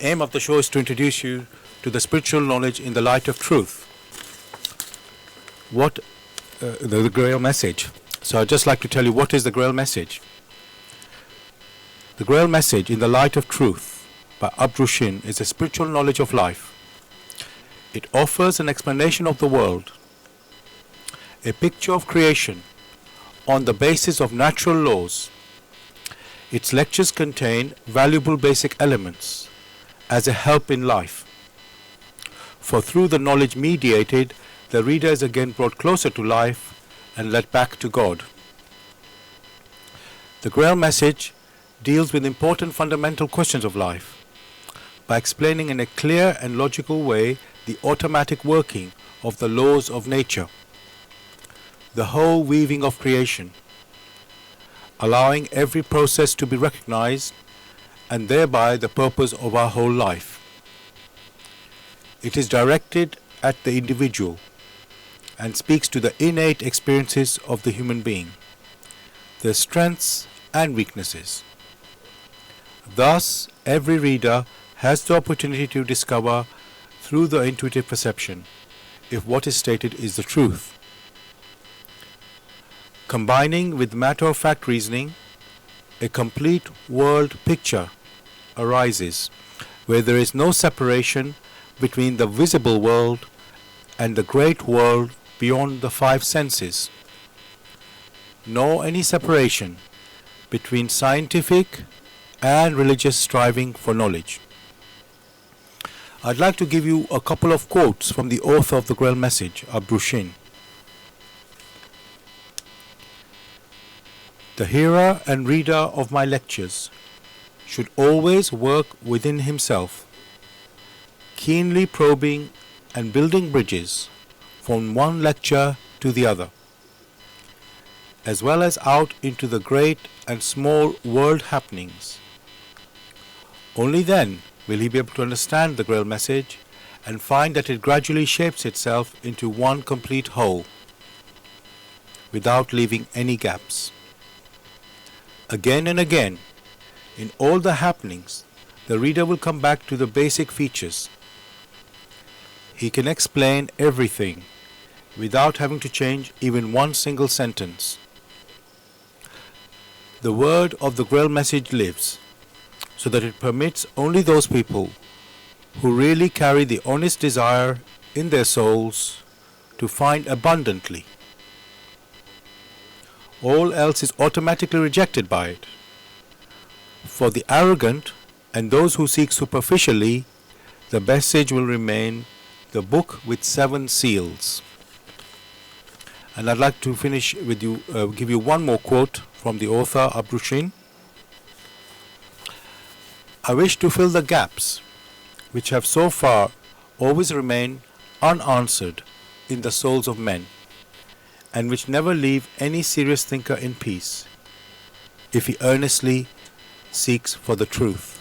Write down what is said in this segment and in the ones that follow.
Aim of the show is to introduce you to the spiritual knowledge in the light of truth. What the grail message. So I'd just like to tell you what is the grail message. The grail message in the light of truth by Abdrushin is a spiritual knowledge of life. It offers an explanation of the world, a picture of creation on the basis of natural laws. Its lectures contain valuable basic elements as a help in life. For through the knowledge mediated, the reader is again brought closer to life and led back to God. The Grail message deals with important fundamental questions of life by explaining in a clear and logical way the automatic working of the laws of nature, the whole weaving of creation, allowing every process to be recognized and thereby the purpose of our whole life. It is directed at the individual and speaks to the innate experiences of the human being, their strengths and weaknesses. Thus, every reader has the opportunity to discover through the intuitive perception if what is stated is the truth. Combining with matter-of-fact reasoning, a complete world picture arises where there is no separation between the visible world and the great world beyond the five senses, nor any separation between scientific and religious striving for knowledge. I'd like to give you a couple of quotes from the author of the Grail message, Abdrushin. The hearer and reader of my lectures should always work within himself, keenly probing and building bridges from one lecture to the other, as well as out into the great and small world happenings. Only then will he be able to understand the Grail message and find that it gradually shapes itself into one complete whole, without leaving any gaps. Again and again, in all the happenings, the reader will come back to the basic features. He can explain everything without having to change even one single sentence. The word of the Grail message lives, so that it permits only those people who really carry the honest desire in their souls to find abundantly. All else is automatically rejected by it. For the arrogant and those who seek superficially, the message will remain the book with 7 seals. And I'd like to finish with you, give you one more quote from the author Abdrushin. I wish to fill the gaps which have so far always remained unanswered in the souls of men, and which never leave any serious thinker in peace, if he earnestly seeks for the truth.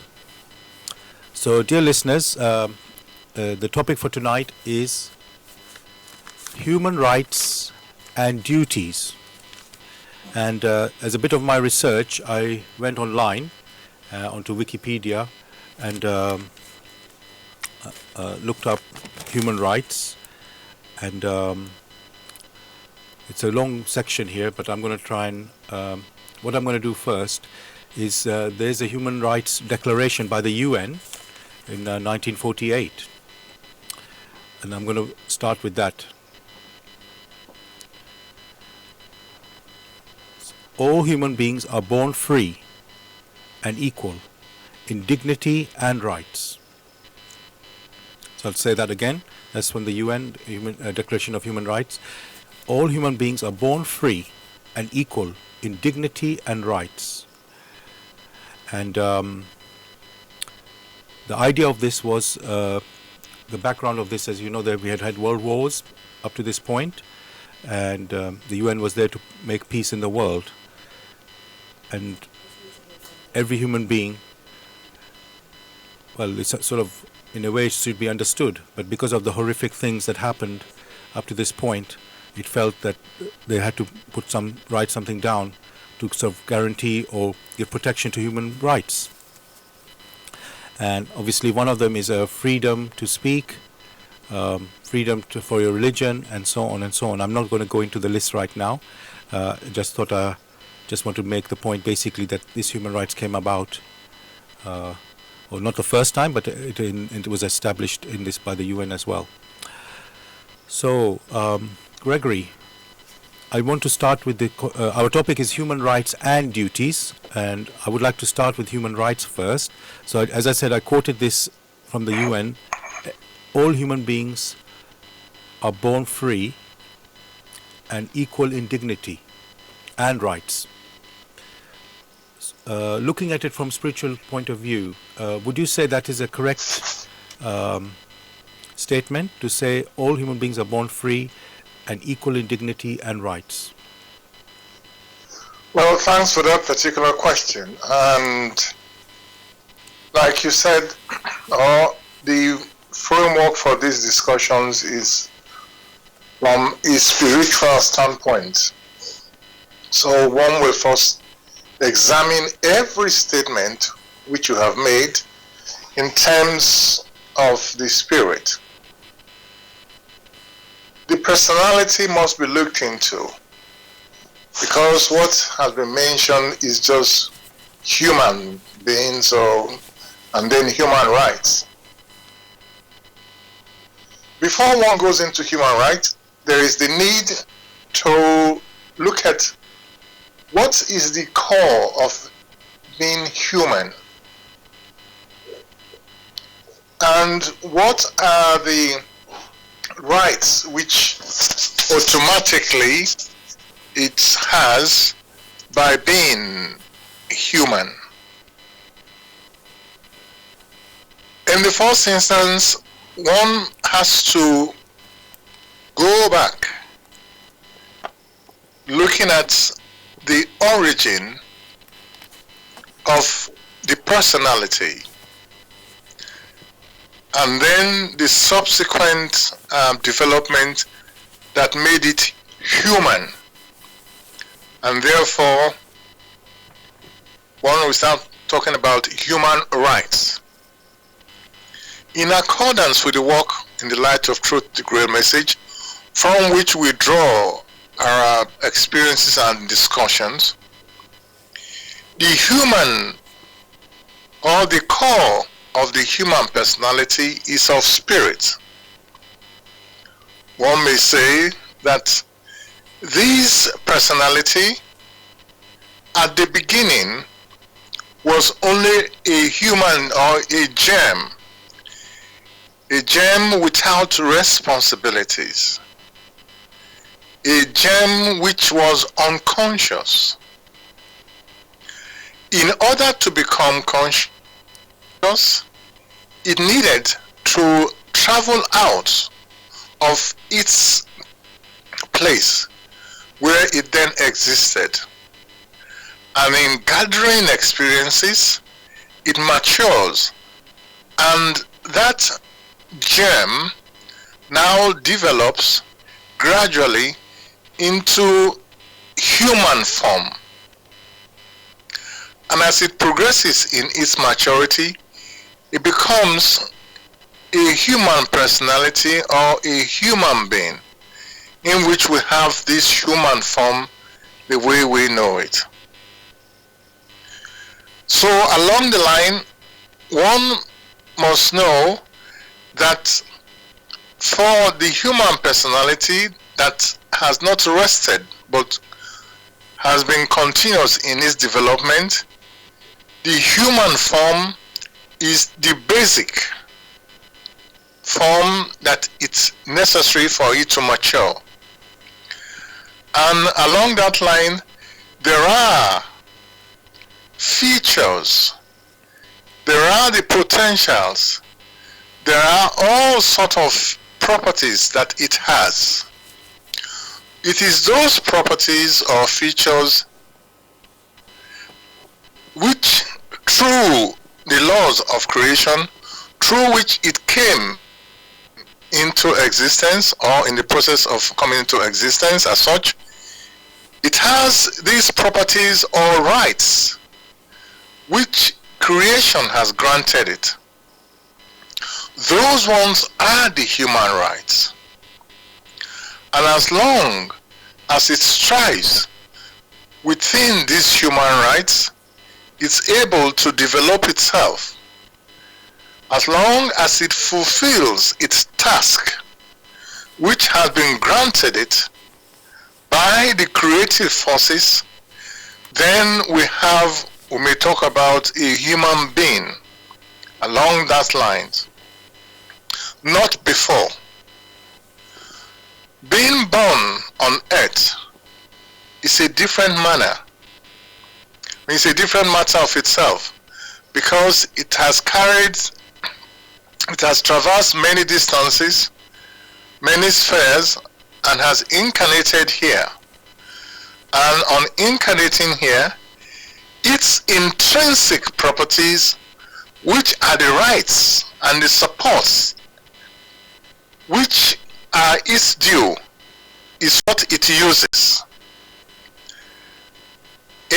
So, dear listeners, the topic for tonight is human rights and duties. And as a bit of my research, I went online onto Wikipedia and looked up human rights, and it's a long section here, but I'm going to try and what I'm going to do first is there's a human rights declaration by the UN in 1948, and I'm going to start with that. All human beings are born free and equal in dignity and rights. So I'll say that again. That's from the UN Declaration of Human Rights. All human beings are born free and equal in dignity and rights. And the idea of this was, the background of this, as you know, that we had had world wars up to this point, and the UN was there to make peace in the world. And every human being, well, it's sort of, in a way, it should be understood, but because of the horrific things that happened up to this point, it felt that they had to write something down to sort of guarantee or give protection to human rights. And obviously one of them is a freedom to speak, for your religion, and so on and so on. I'm not going to go into the list right now. Just want to make the point basically that these human rights came about, or not the first time, but it was established in this by the UN as well. So, Gregory, I want to start with our topic is human rights and duties, and I would like to start with human rights first. So, as I said, I quoted this from the UN. All human beings are born free and equal in dignity and rights. Looking at it from spiritual point of view, would you say that is a correct statement to say all human beings are born free and equal in dignity and rights? Well, thanks for that particular question. And like you said, the framework for these discussions is from a spiritual standpoint. So one will first examine every statement which you have made in terms of the spirit. The personality must be looked into, because what has been mentioned is just human beings and then human rights. Before one goes into human rights, there is the need to look at what is the core of being human, and what are the rights which automatically it has by being human. In the first instance, one has to go back looking at the origin of the personality, and then the subsequent development that made it human. And therefore, one will start talking about human rights. In accordance with the work in the Light of Truth, the Grail Message, from which we draw our experiences and discussions, the human, or the core of the human personality, is of spirit. One may say that this personality at the beginning was only a human, or a gem without responsibilities, a gem which was unconscious. In order to become conscious, it needed to travel out of its place where it then existed. And in gathering experiences, it matures, and that gem now develops gradually into human form. And as it progresses in its maturity, it becomes a human personality, or a human being, in which we have this human form the way we know it. So along the line, one must know that for the human personality that has not rested but has been continuous in its development, the human form is the basic form that it's necessary for it to mature. And along that line, there are features, there are the potentials, there are all sorts of properties that it has. It is those properties or features which, through the laws of creation, through which it came into existence, or in the process of coming into existence as such, it has these properties or rights which creation has granted it. those ones are the human rights. And as long as it strives within these human rights, it's able to develop itself. As long as it fulfills its task, which has been granted it by the creative forces, then we may talk about a human being along that lines. Not before. Being born on earth is a different manner. It's a different matter of itself, because it has traversed many distances, many spheres, and has incarnated here. And on incarnating here, its intrinsic properties, which are the rights and the supports which are its due, is what it uses.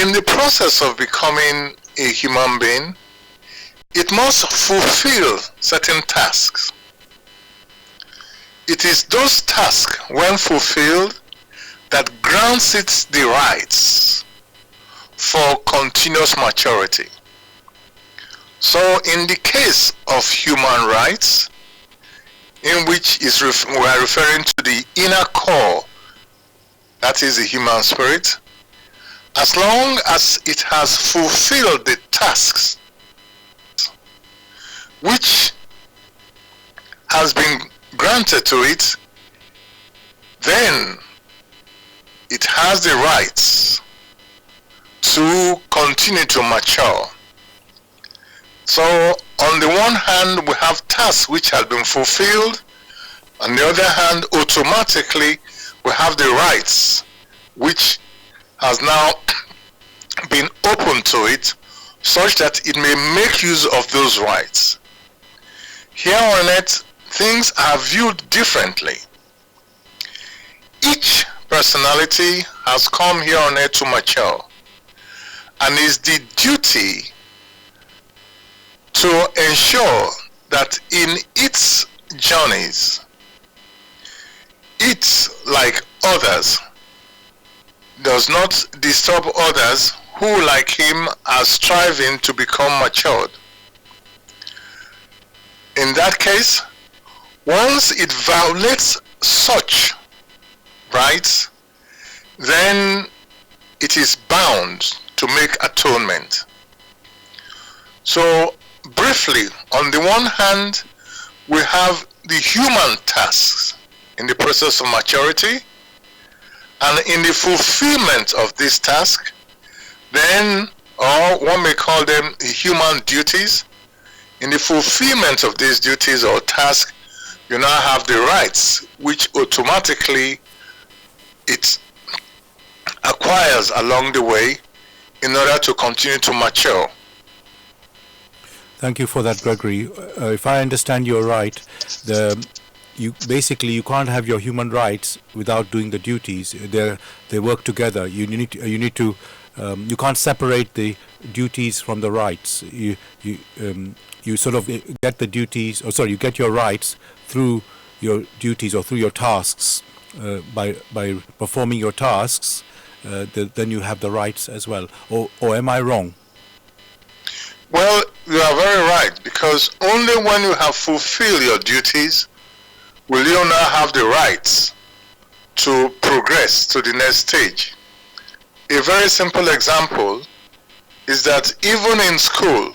In the process of becoming a human being, it must fulfill certain tasks. It is those tasks, when fulfilled, that grants it the rights for continuous maturity. So in the case of human rights, in which we are referring to the inner core, that is the human spirit, as long as it has fulfilled the tasks which has been granted to it, then it has the rights to continue to mature. So on the one hand, we have tasks which have been fulfilled. On the other hand, automatically we have the rights which has now been open to it, such that it may make use of those rights. Here on earth, things are viewed differently. Each personality has come here on earth to mature, and it's the duty to ensure that in its journeys, it, like others, does not disturb others who, like him, are striving to become matured. In that case, once it violates such rights, then it is bound to make atonement. So, briefly, on the one hand, we have the human tasks in the process of maturity, and in the fulfillment of this task, then, or one may call them human duties, in the fulfillment of these duties or tasks, you now have the rights which automatically it acquires along the way in order to continue to mature. Thank you for that, Gregory. If I understand you right, you can't have your human rights without doing the duties. They work together. You can't separate the duties from the rights. You sort of get the duties, you get your rights through your duties or through your tasks. By performing your tasks, then you have the rights as well. Or am I wrong? Well, you are very right, because only when you have fulfilled your duties will you now have the rights to progress to the next stage. A very simple example is that even in school,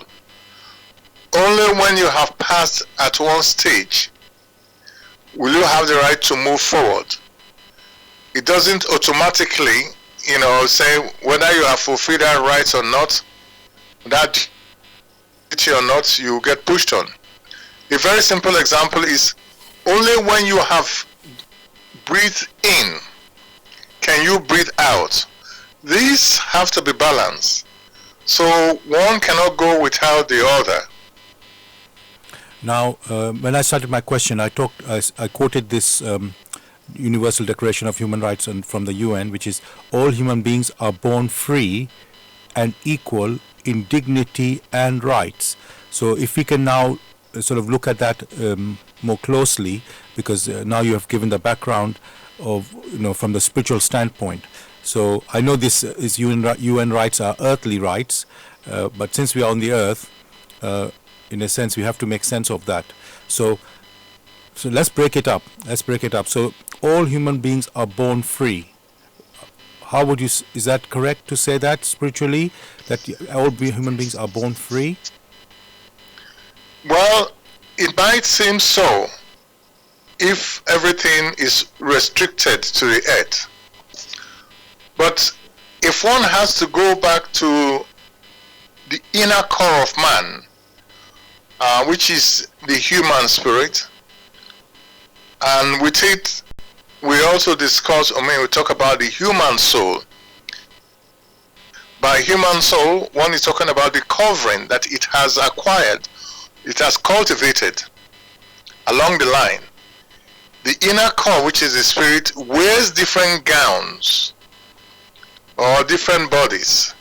only when you have passed at one stage will you have the right to move forward. It doesn't automatically, say whether you have fulfilled that rights or not, that or not, you get pushed on. A very simple example is only when you have breathed in can you breathe out. These have to be balanced. So one cannot go without the other. Now, when I started my question, I quoted this Universal Declaration of Human Rights from the UN, which is, all human beings are born free and equal in dignity and rights. So if we can now sort of look at that more closely, because now you have given the background of, from the spiritual standpoint. So I know this is UN rights are earthly rights, but since we are on the earth, in a sense, we have to make sense of that. So let's break it up. So all human beings are born free. How would you? Is that correct to say that spiritually, that all human beings are born free? Well, it might seem so if everything is restricted to the earth. But if one has to go back to the inner core of man, which is the human spirit, and with it we also discuss, we talk about the human soul. By human soul, one is talking about the covering that it has acquired, it has cultivated along the line. The inner core, which is the spirit, wears different gowns or different bodies.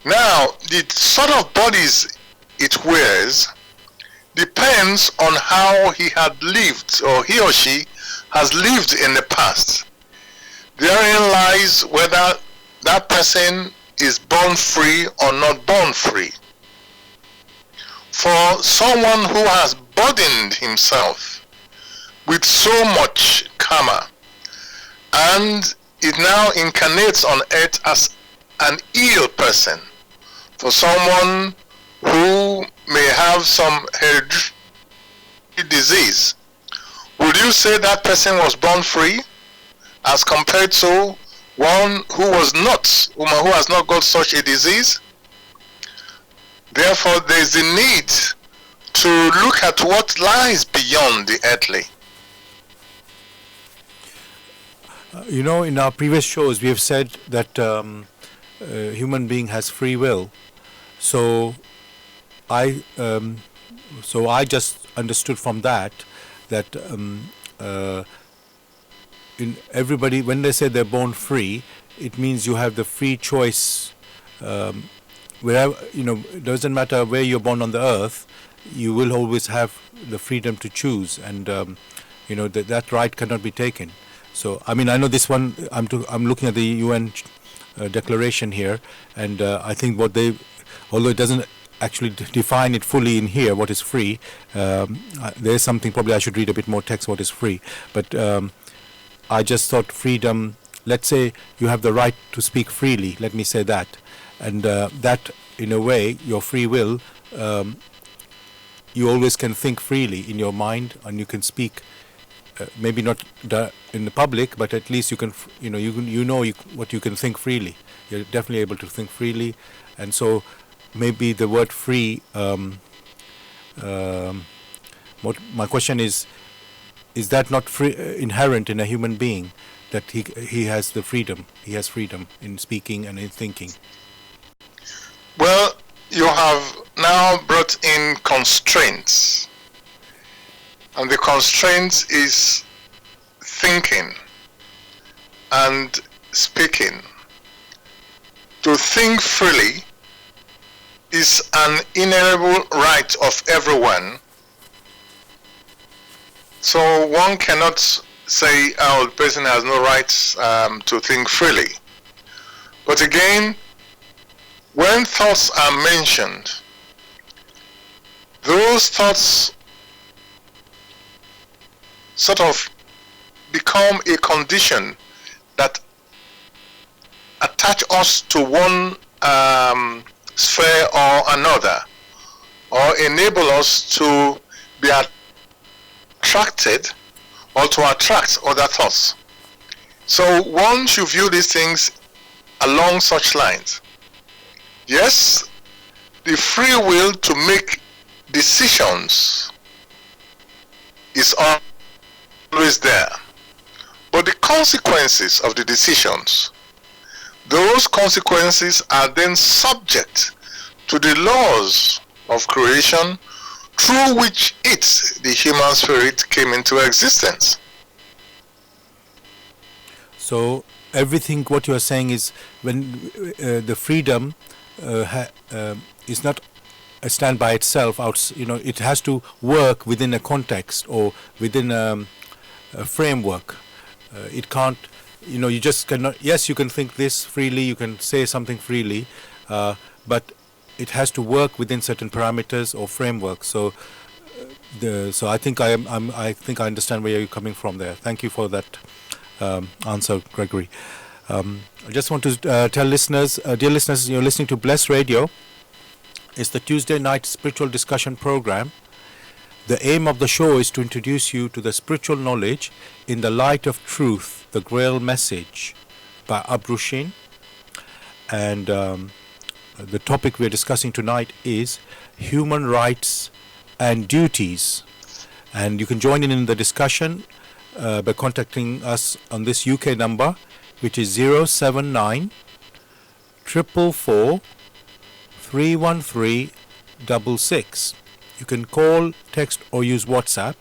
Now, the sort of bodies it wears depends on how he had lived, or he or she has lived in the past. Therein lies whether that person is born free or not born free. For someone who has burdened himself with so much karma and it now incarnates on earth as an ill person, for someone who may have some hereditary disease, would you say that person was born free as compared to one who was not, who has not got such a disease? Therefore, there is the need to look at what lies beyond the earthly. In our previous shows, we have said that human being has free will. So I just understood from that in everybody, when they say they're born free, it means you have the free choice. Wherever, it doesn't matter where you're born on the earth, you will always have the freedom to choose, and that right cannot be taken. So I know this one. I'm looking at the UN declaration here, and I think what they, although it doesn't actually define it fully in here, what is free, there's something probably I should read a bit more text what is free. But I just thought freedom. Let's say you have the right to speak freely. Let me say that, and that in a way, your free will. You always can think freely in your mind, and you can speak. Maybe not in the public, but at least you can, what you can think freely. You're definitely able to think freely, and so maybe the word free. What my question is that not inherent in a human being, that he has the freedom? He has freedom in speaking and in thinking. Well, you have now brought in constraints. And the constraint is thinking and speaking. To think freely is an inalienable right of everyone. So one cannot say, the person has no rights to think freely. But again, when thoughts are mentioned, those thoughts sort of become a condition that attach us to one sphere or another, or enable us to be attracted or to attract other thoughts. So one should view these things along such lines. Yes, the free will to make decisions is always there, but the consequences of the decisions, those consequences are then subject to the laws of creation through which the human spirit, came into existence. So everything what you are saying is when the freedom is not stand by itself. It has to work within a context or within a framework. It can't, you just cannot. Yes, you can think this freely, you can say something freely, but it has to work within certain parameters or frameworks. So I think I think I understand where you're coming from there. Thank you for that answer, Gregory. I just want to tell listeners, dear listeners, you're listening to Bless Radio. It's the Tuesday night spiritual discussion program. The aim of the show is to introduce you to the spiritual knowledge in the light of truth, the Grail message by Abrushin. And the topic we're discussing tonight is human rights and duties. And you can join in the discussion by contacting us on this UK number, which is 079 444 31366. You can call, text or use WhatsApp.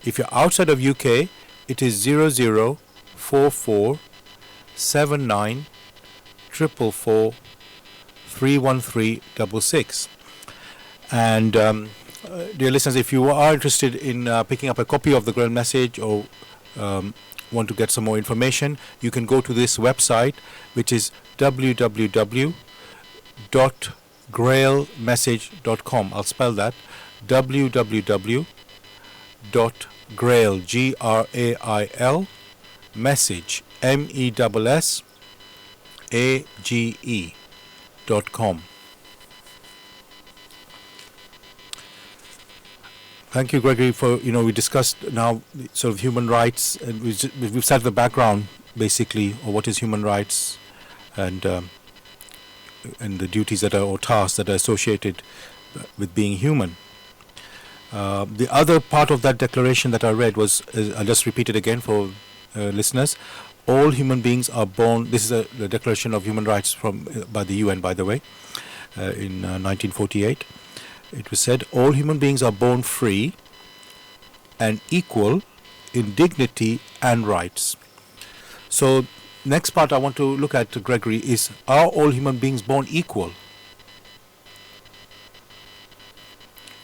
If you're outside of UK, it is 0044 79 444 31366. And dear listeners, if you are interested in picking up a copy of the Grail message or want to get some more information, you can go to this website, which is www.grailmessage.com. I'll spell that: www.grail, Grail, message, MESSAGE.com. Thank you, Gregory, for, we discussed now sort of human rights, and we've set the background, basically, of what is human rights and the duties that are, or tasks that are associated with being human. The other part of that declaration that I read was, I'll just repeat it again for listeners, all human beings are born, this is the Declaration of Human Rights by the UN, by the way, in 1948. It was said, all human beings are born free and equal in dignity and rights. So, next part I want to look at, Gregory, is, are all human beings born equal?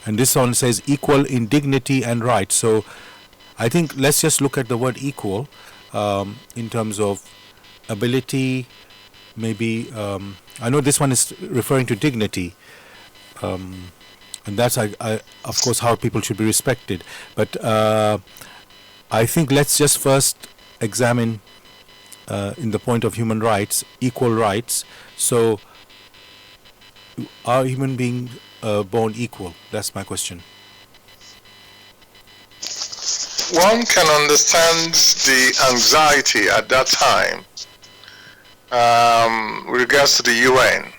And this one says equal in dignity and rights. So, I think let's just look at the word equal in terms of ability, maybe, I know this one is referring to dignity. And that's, of course, how people should be respected. But I think let's just first examine, in the point of human rights, equal rights. So, are human beings born equal? That's my question. One can understand the anxiety at that time with regards to the UN.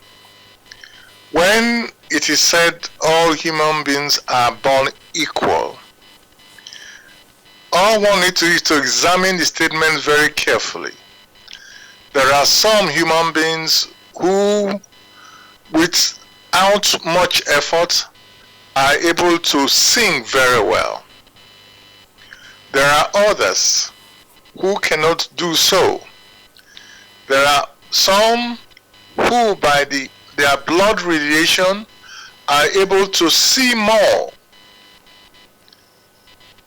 When it is said all human beings are born equal, all one needs to do is to examine the statement very carefully. There are some human beings who, without much effort, are able to sing very well. There are others who cannot do so. There are some who, by their blood radiation, are able to see more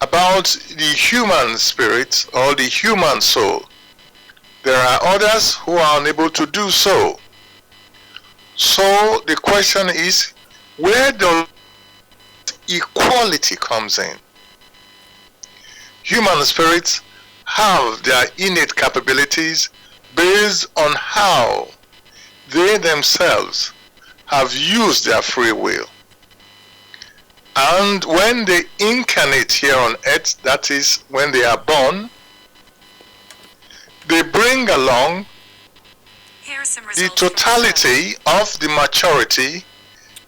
about the human spirit or the human soul. There are others who are unable to do so. So the question is, where does equality comes in? Human spirits have their innate capabilities based on how they themselves have used their free will. And when they incarnate here on earth, that is when they are born, they bring along the totality of the maturity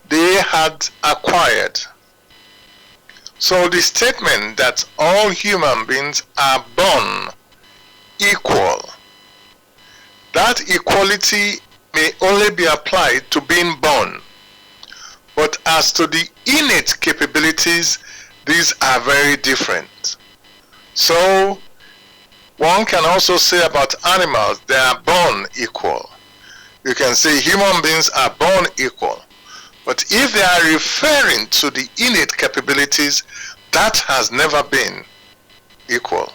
they had acquired. So the statement that all human beings are born equal, that equality may only be applied to being born. But as to the innate capabilities, these are very different. So one can also say about animals, they are born equal. You can say human beings are born equal. But if they are referring to the innate capabilities, that has never been equal.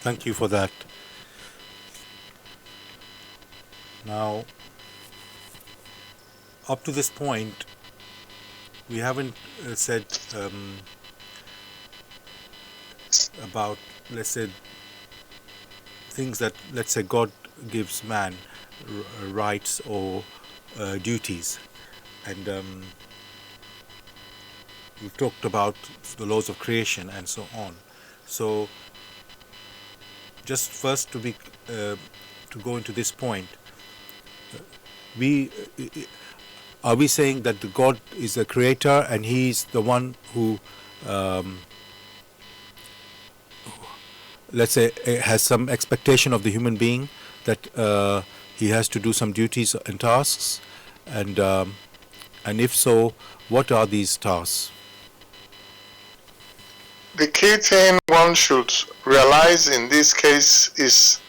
Thank you for that. Now, up to this point, we haven't said about, let's say, things that, let's say, God gives man rights or duties, and we've talked about the laws of creation and so on. So, just first to go into this point, are we saying that the God is the creator and He's the one who, let's say, has some expectation of the human being, that he has to do some duties and tasks, and if so, what are these tasks? The key thing one should realize in this case is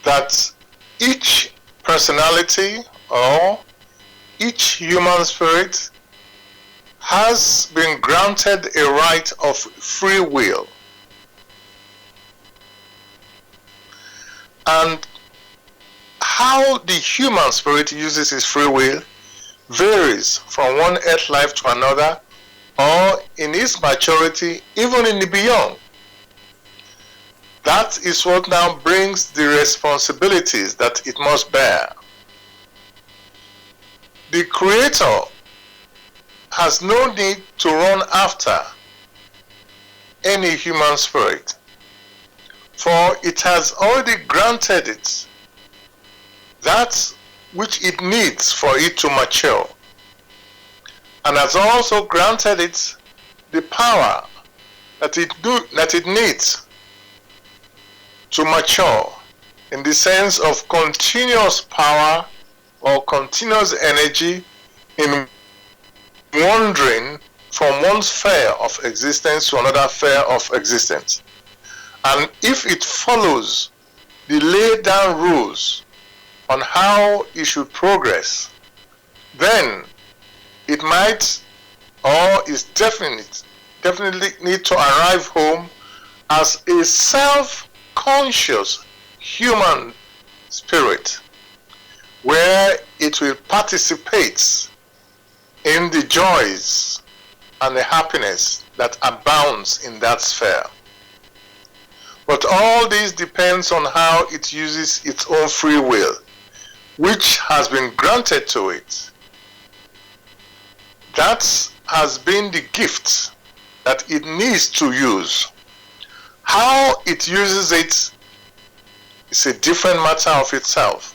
that each personality or each human spirit has been granted a right of free will. And how the human spirit uses its free will varies from one earth life to another, or in its maturity, even in the beyond. That is what now brings the responsibilities that it must bear. The Creator has no need to run after any human spirit, for it has already granted it that which it needs for it to mature, and has also granted it the power that it needs to mature, in the sense of continuous power or continuous energy in wandering from one sphere of existence to another sphere of existence. And if it follows the laid down rules on how it should progress, then it might, or is definitely need to arrive home as a self-conscious human spirit, where it will participate in the joys and the happiness that abounds in that sphere. But all this depends on how it uses its own free will, which has been granted to it. That has been the gift that it needs to use. How it uses it is a different matter of itself.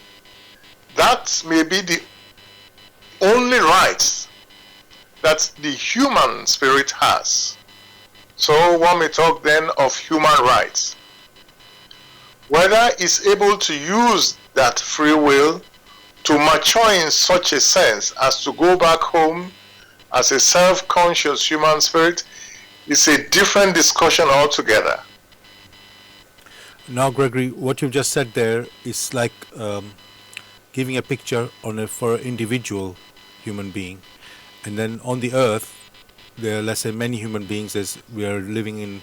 That may be the only right that the human spirit has. So one may talk then of human rights. Whether it's able to use that free will to mature in such a sense as to go back home as a self-conscious human spirit is a different discussion altogether. Now, Gregory, what you've just said there is like giving a picture for an individual human being, and then on the earth there are, let's say, many human beings, as we are living in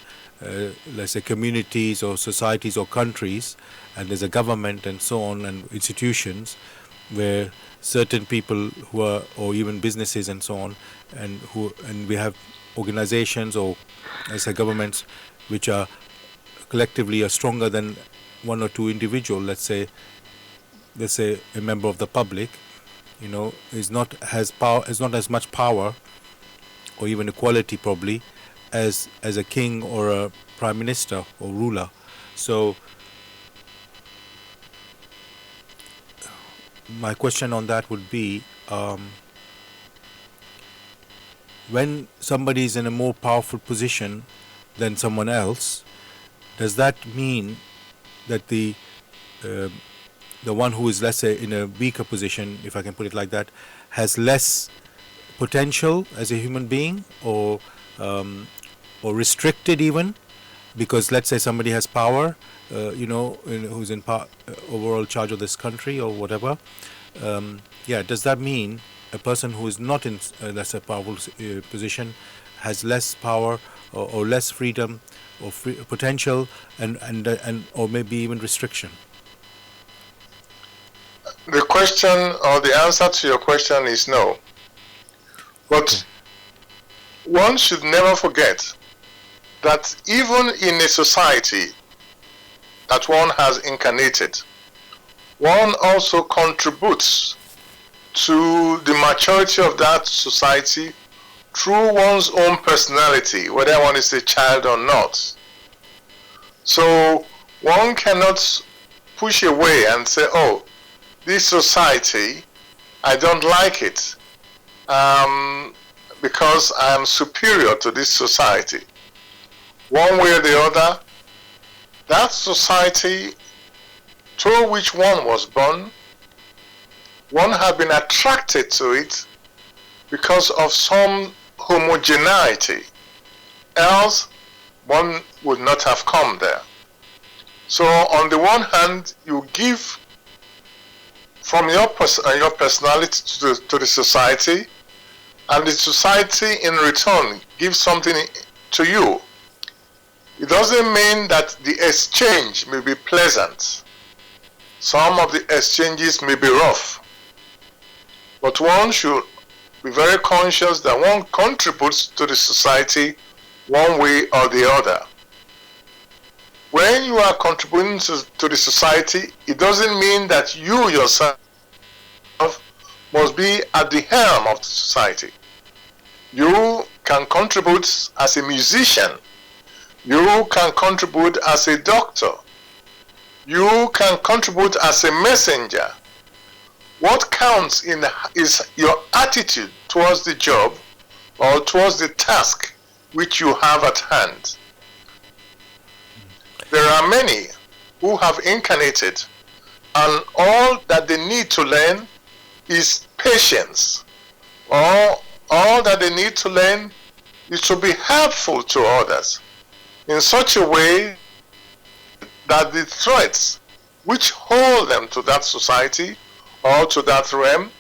let's say communities or societies or countries, and there's a government and so on and institutions where certain people who are, or even businesses and so on, and we have organizations or, let's say, governments which are collectively are stronger than one or two individual. Let's say a member of the public, is not as much power or even equality probably as a king or a prime minister or ruler. So my question on that would be, when somebody is in a more powerful position than someone else, does that mean that the one who is, let's say, in a weaker position, if I can put it like that, has less potential as a human being, or restricted even? Because let's say somebody has power, who's in overall charge of this country or whatever. Does that mean a person who is not in less a powerful position has less power or less freedom or potential and or maybe even restriction? The question or the answer to your question is no. But one should never forget that even in a society that one has incarnated, one also contributes to the maturity of that society through one's own personality, whether one is a child or not. So one cannot push away and say, oh, this society, I don't like it because I am superior to this society. One way or the other, that society to which one was born, one had been attracted to it because of some homogeneity, else one would not have come there. So on the one hand, you give from your personality to the society, and the society in return gives something to you. It doesn't mean that the exchange may be pleasant. Some of the exchanges may be rough. But one should be very conscious that one contributes to the society one way or the other. When you are contributing to the society, it doesn't mean that you yourself must be at the helm of the society. You can contribute as a musician. You can contribute as a doctor. You can contribute as a messenger. What counts is your attitude towards the job or towards the task which you have at hand. There are many who have incarnated, and all that they need to learn is patience. Or all that they need to learn is to be helpful to others in such a way that the threats which hold them to that society or to that realm,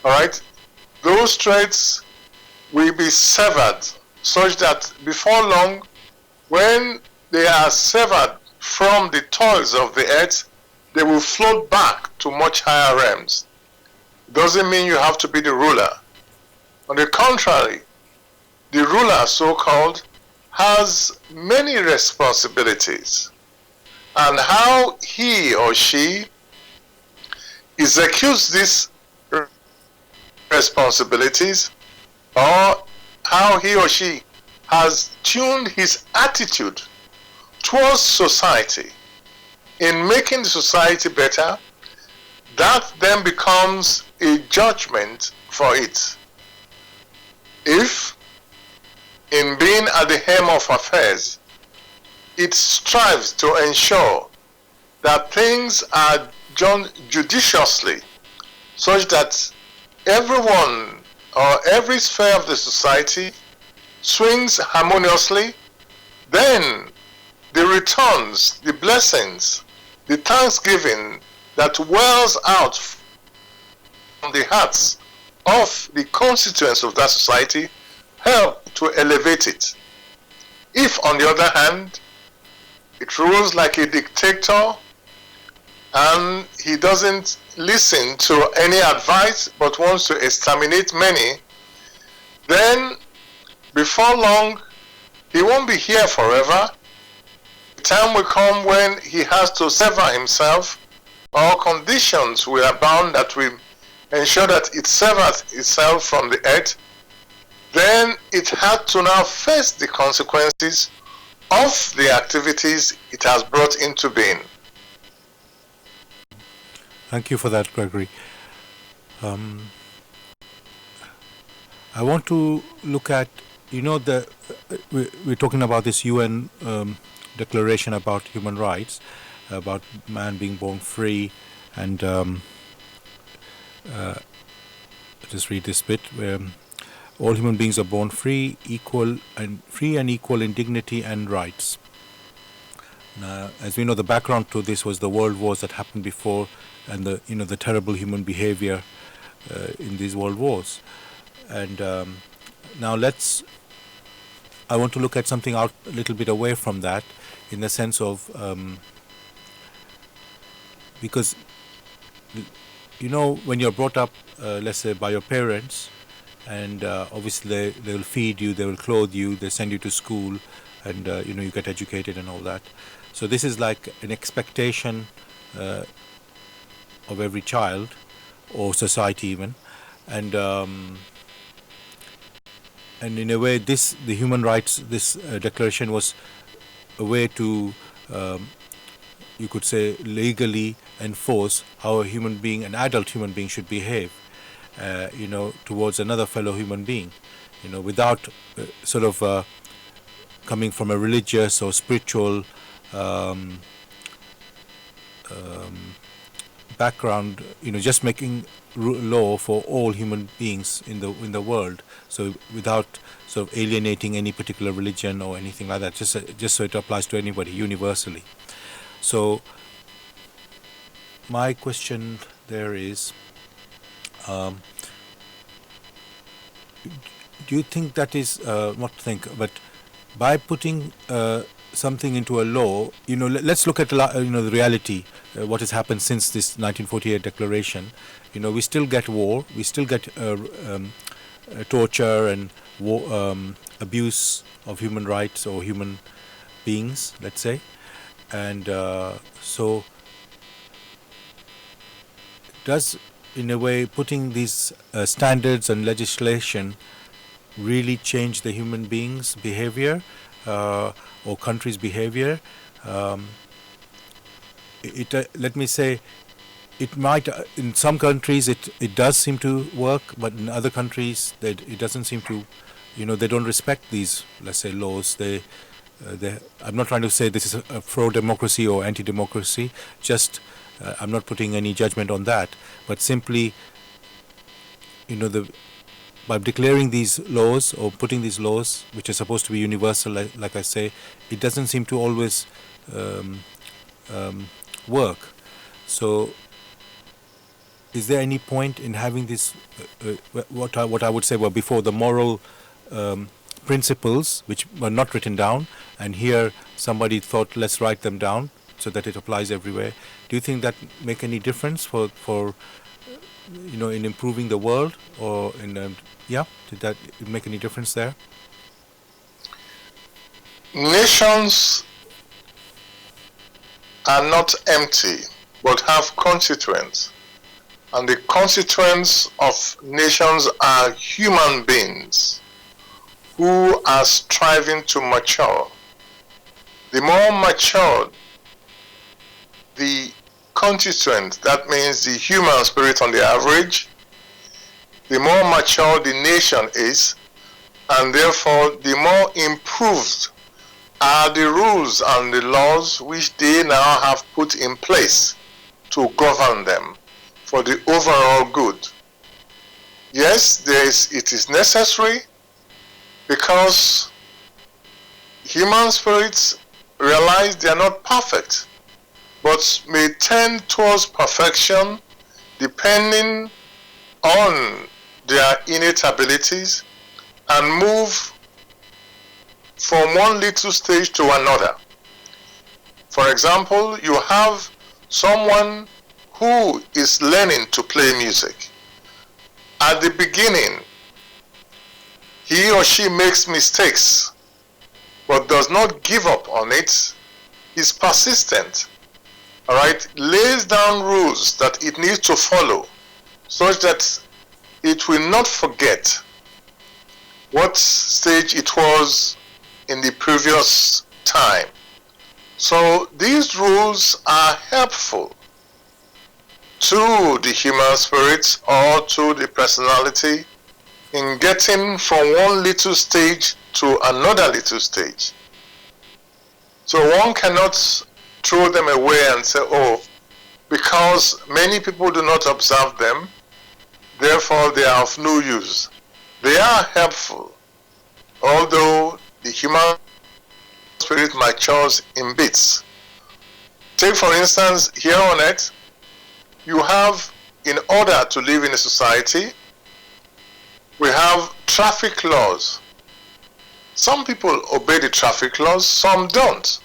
all right, those threats will be severed such that before long, when they are severed from the toils of the earth, they will float back to much higher realms. Doesn't mean you have to be the ruler. On the contrary, the ruler, so-called, has many responsibilities, and how he or she executes these responsibilities, or how he or she has tuned his attitude towards society in making the society better, that then becomes a judgment for it. If, in being at the helm of affairs, it strives to ensure that things are done judiciously, such that everyone or every sphere of the society swings harmoniously, then the returns, the blessings, the thanksgiving that wells out from the hearts of the constituents of that society help to elevate it. If, on the other hand, it rules like a dictator and he doesn't listen to any advice but wants to exterminate many, then before long he won't be here forever. The time will come when he has to sever himself, or conditions will abound that will ensure that it severs itself from the earth. Then it had to now face the consequences of the activities it has brought into being. Thank you for that, Gregory. I want to look at, we're talking about this UN Declaration about Human Rights, about man being born free, and just read this bit where all human beings are born free, equal in dignity and rights. Now, as we know, the background to this was the world wars that happened before, and the terrible human behavior in these world wars. And now I want to look at something out a little bit away from that, in the sense of because when you're brought up, let's say, by your parents, and obviously they will feed you, they will clothe you, they send you to school, and you get educated and all that. So this is like an expectation of every child, or society even, and in a way, the human rights, this declaration was a way to, you could say, legally enforce how a human being, an adult human being, should behave, towards another fellow human being, without sort of coming from a religious or spiritual background, just making law for all human beings in the world. So without sort of alienating any particular religion or anything like that, just so it applies to anybody universally. So my question there is, do you think that is not think, but by putting something into a law, let's look at the reality, what has happened since this 1948 declaration. We still get war, we still get torture and war, abuse of human rights or human beings, let's say, and so does, in a way, putting these standards and legislation really change the human being's behavior or country's behavior? Let me say, it might, in some countries it does seem to work, but in other countries it doesn't seem to, they don't respect these, let's say, laws. I'm not trying to say this is a pro-democracy or anti-democracy, just I'm not putting any judgment on that, but simply, by declaring these laws or putting these laws, which are supposed to be universal, like I say, it doesn't seem to always work. So is there any point in having this, what I would say were before the moral principles, which were not written down, and here somebody thought, let's write them down so that it applies everywhere? Do you think that make any difference for in improving the world, or in did that make any difference there? Nations are not empty, but have constituents. And the constituents of nations are human beings who are striving to mature. The more matured the constituent, that means the human spirit on the average, the more mature the nation is, and therefore the more improved are the rules and the laws which they now have put in place to govern them for the overall good. Yes, it is necessary, because human spirits realize they are not perfect, but may tend towards perfection depending on their innate abilities, and move from one little stage to another. For example, you have someone who is learning to play music. At the beginning, he or she makes mistakes, but does not give up on it, is persistent, all right, lays down rules that it needs to follow, such that it will not forget what stage it was in the previous time. So these rules are helpful to the human spirit or to the personality in getting from one little stage to another little stage. So one cannot throw them away and say, oh, because many people do not observe them, therefore they are of no use. They are helpful, although the human spirit matures in bits. Take, for instance, here on earth, you have in order to live in a society, we have traffic laws. Some people obey the traffic laws, some don't.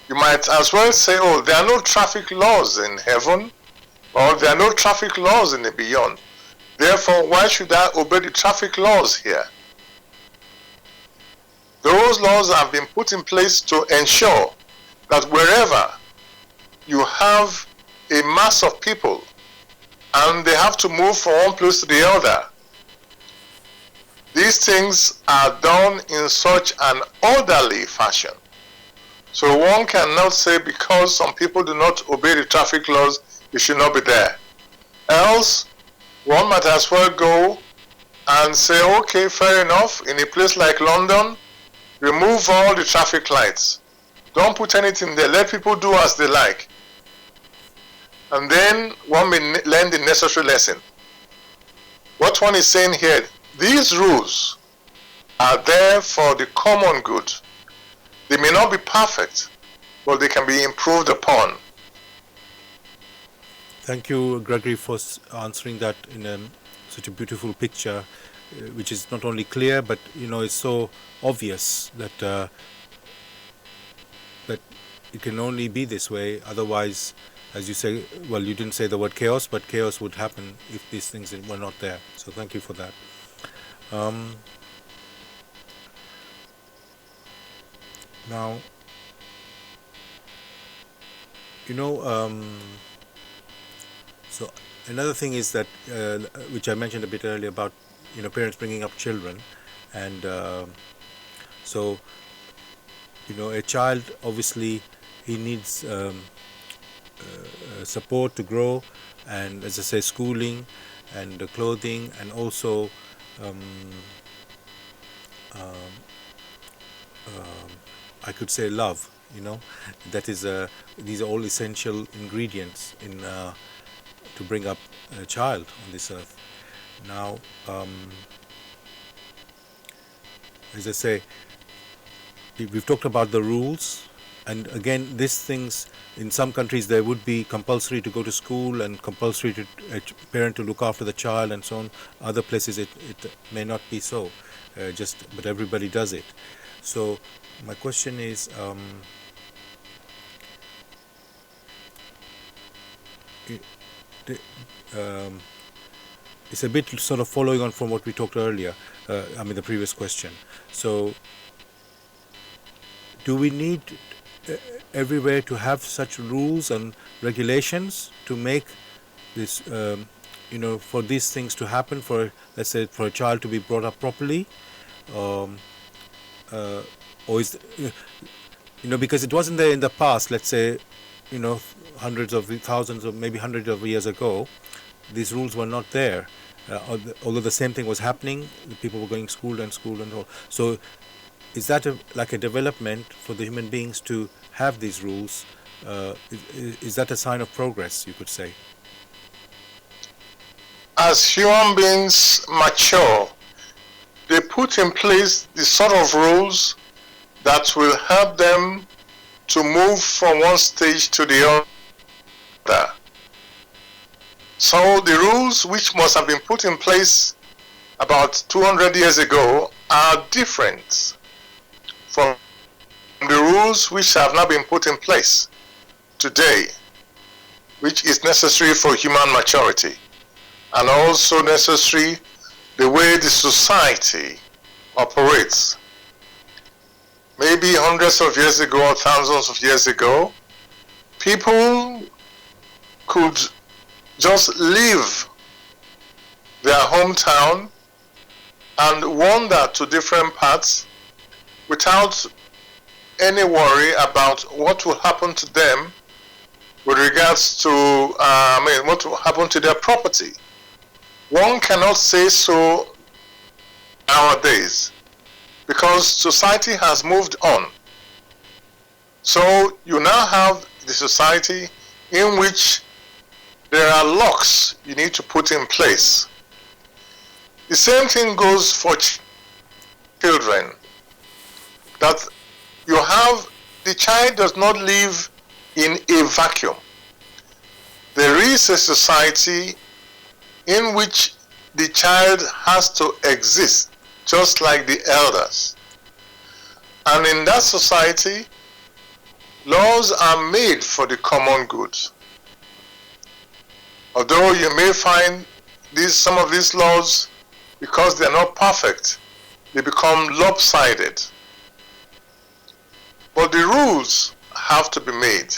You might as well say, oh, there are no traffic laws in heaven, or there are no traffic laws in the beyond. Therefore, why should I obey the traffic laws here? Those laws have been put in place to ensure that wherever you have a mass of people and they have to move from one place to the other, these things are done in such an orderly fashion. So one cannot say because some people do not obey the traffic laws, they should not be there. Else, one might as well go and say, okay, fair enough, in a place like London, remove all the traffic lights. Don't put anything there. Let people do as they like. And then one may learn the necessary lesson. What one is saying here, these rules are there for the common good. They may not be perfect, but they can be improved upon. Thank you, Gregory, for answering that in such a beautiful picture, which is not only clear, but it's so obvious that that it can only be this way. Otherwise, as you say, well, you didn't say the word chaos, but chaos would happen if these things were not there. So thank you for that. Now, so another thing is that, which I mentioned a bit earlier about, parents bringing up children, and so, a child, obviously, he needs support to grow, and as I say, schooling and clothing, and also I could say love. That is these are all essential ingredients in to bring up a child on this earth. Now, as I say, we've talked about the rules, and again, these things, in some countries there would be compulsory to go to school and compulsory to a parent to look after the child and so on. Other places it may not be so, but everybody does it. So my question is, it's a bit sort of following on from what we talked earlier, the previous question. So do we need everywhere to have such rules and regulations to make this, for these things to happen, for, let's say, for a child to be brought up properly? Or is, because it wasn't there in the past, let's say, hundreds of thousands or maybe hundreds of years ago, these rules were not there. Although the same thing was happening, people were going school and all. So is that like a development for the human beings to have these rules? Is that a sign of progress, you could say? As human beings mature, they put in place the sort of rules that will help them to move from one stage to the other. So the rules which must have been put in place about 200 years ago are different from the rules which have not been put in place today, which is necessary for human maturity, and also necessary the way the society operates. Maybe hundreds of years ago or thousands of years ago, people could just leave their hometown and wander to different parts without any worry about what will happen to them with regards to, what will happen to their property. One cannot say so nowadays because society has moved on. So you now have the society in which there are locks you need to put in place. The same thing goes for children. That you have, the child does not live in a vacuum. there is a society in which the child has to exist just like the elders. And in that society, laws are made for the common good. Although you may find some of these laws, because they are not perfect, they become lopsided. But the rules have to be made.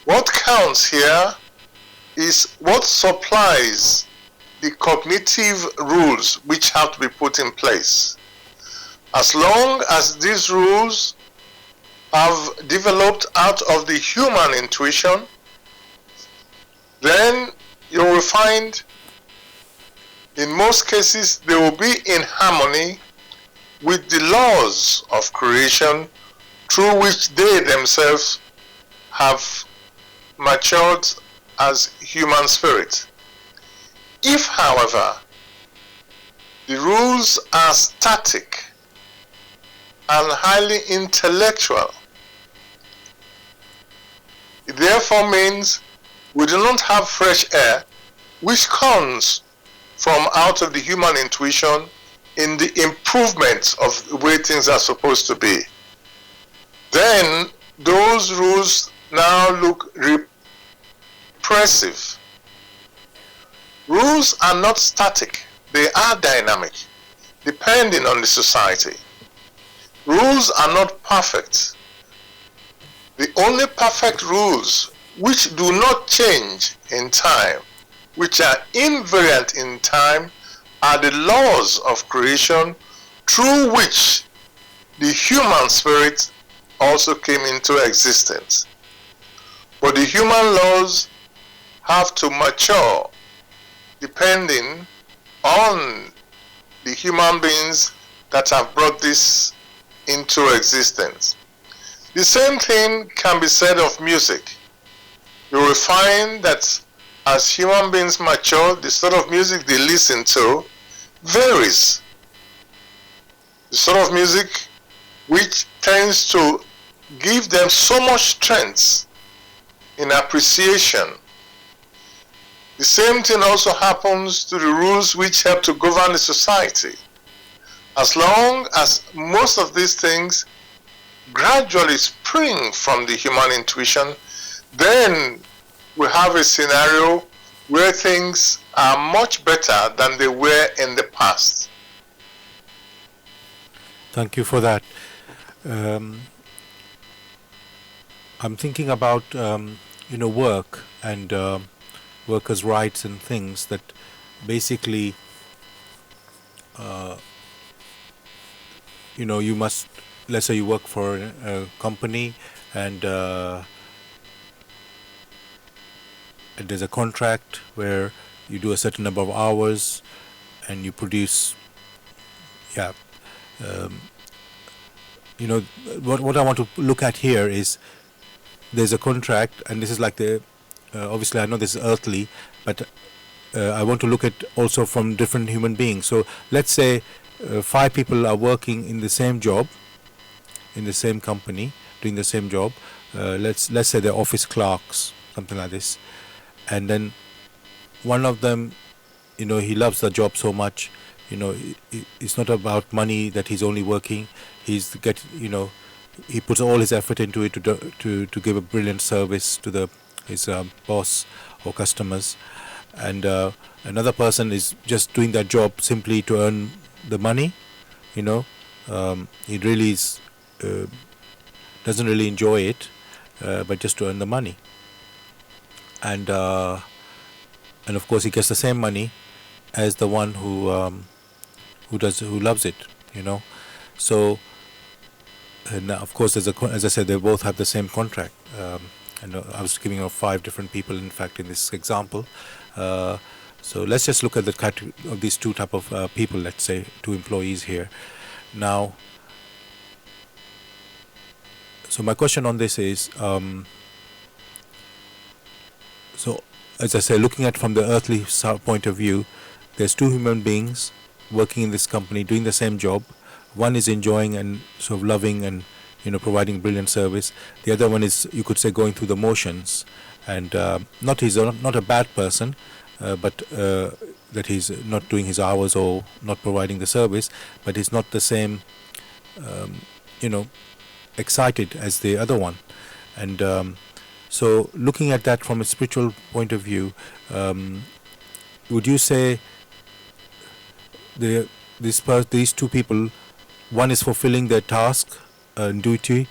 What counts here is what supplies the cognitive rules which have to be put in place. As long as these rules have developed out of the human intuition, then you will find in most cases they will be in harmony with the laws of creation through which they themselves have matured as human spirit. If, however, the rules are static and highly intellectual, it therefore means we do not have fresh air which comes from out of the human intuition in the improvement of the way things are supposed to be. Then those rules now look repressive. Rules are not static, they are dynamic, depending on the society. Rules are not perfect. The only perfect rules which do not change in time, which are invariant in time, are the laws of creation through which the human spirit also came into existence. But the human laws have to mature depending on the human beings that have brought this into existence. The same thing can be said of music. You will find that as human beings mature, the sort of music they listen to varies. The sort of music which tends to give them so much strength in appreciation. The same thing also happens to the rules which help to govern the society. As long as most of these things gradually spring from the human intuition, then we have a scenario where things are much better than they were in the past. Thank you for that. I'm thinking about work and workers' rights and things that basically you must, let's say you work for a company and there's a contract where you do a certain number of hours and you produce what I want to look at here is there's a contract, and this is like the obviously I know this is earthly, but I want to look at also from different human beings. So let's say 5 people are working in the same job in the same company doing the same job. Let's say they're office clerks, something like this, and then one of them, he loves the job so much, it's not about money that he's only working. He puts all his effort into it to give a brilliant service to his boss or customers, and another person is just doing that job simply to earn the money. He really is doesn't really enjoy it, but just to earn the money, and of course he gets the same money as the one who loves it. So. And of course, as I said, they both have the same contract. And I was giving 5 different people, in fact, in this example. So let's just look at the category of these 2 type of people. Let's say 2 employees here. Now, so my question on this is, so as I say, looking at from the earthly point of view, there's 2 human beings working in this company doing the same job. One is enjoying and sort of loving and providing brilliant service. The other one is, you could say, going through the motions and not a bad person, but that he's not doing his hours or not providing the service, but he's not the same, you know, excited as the other one. And so looking at that from a spiritual point of view, would you say these two people, one is fulfilling their task and duty,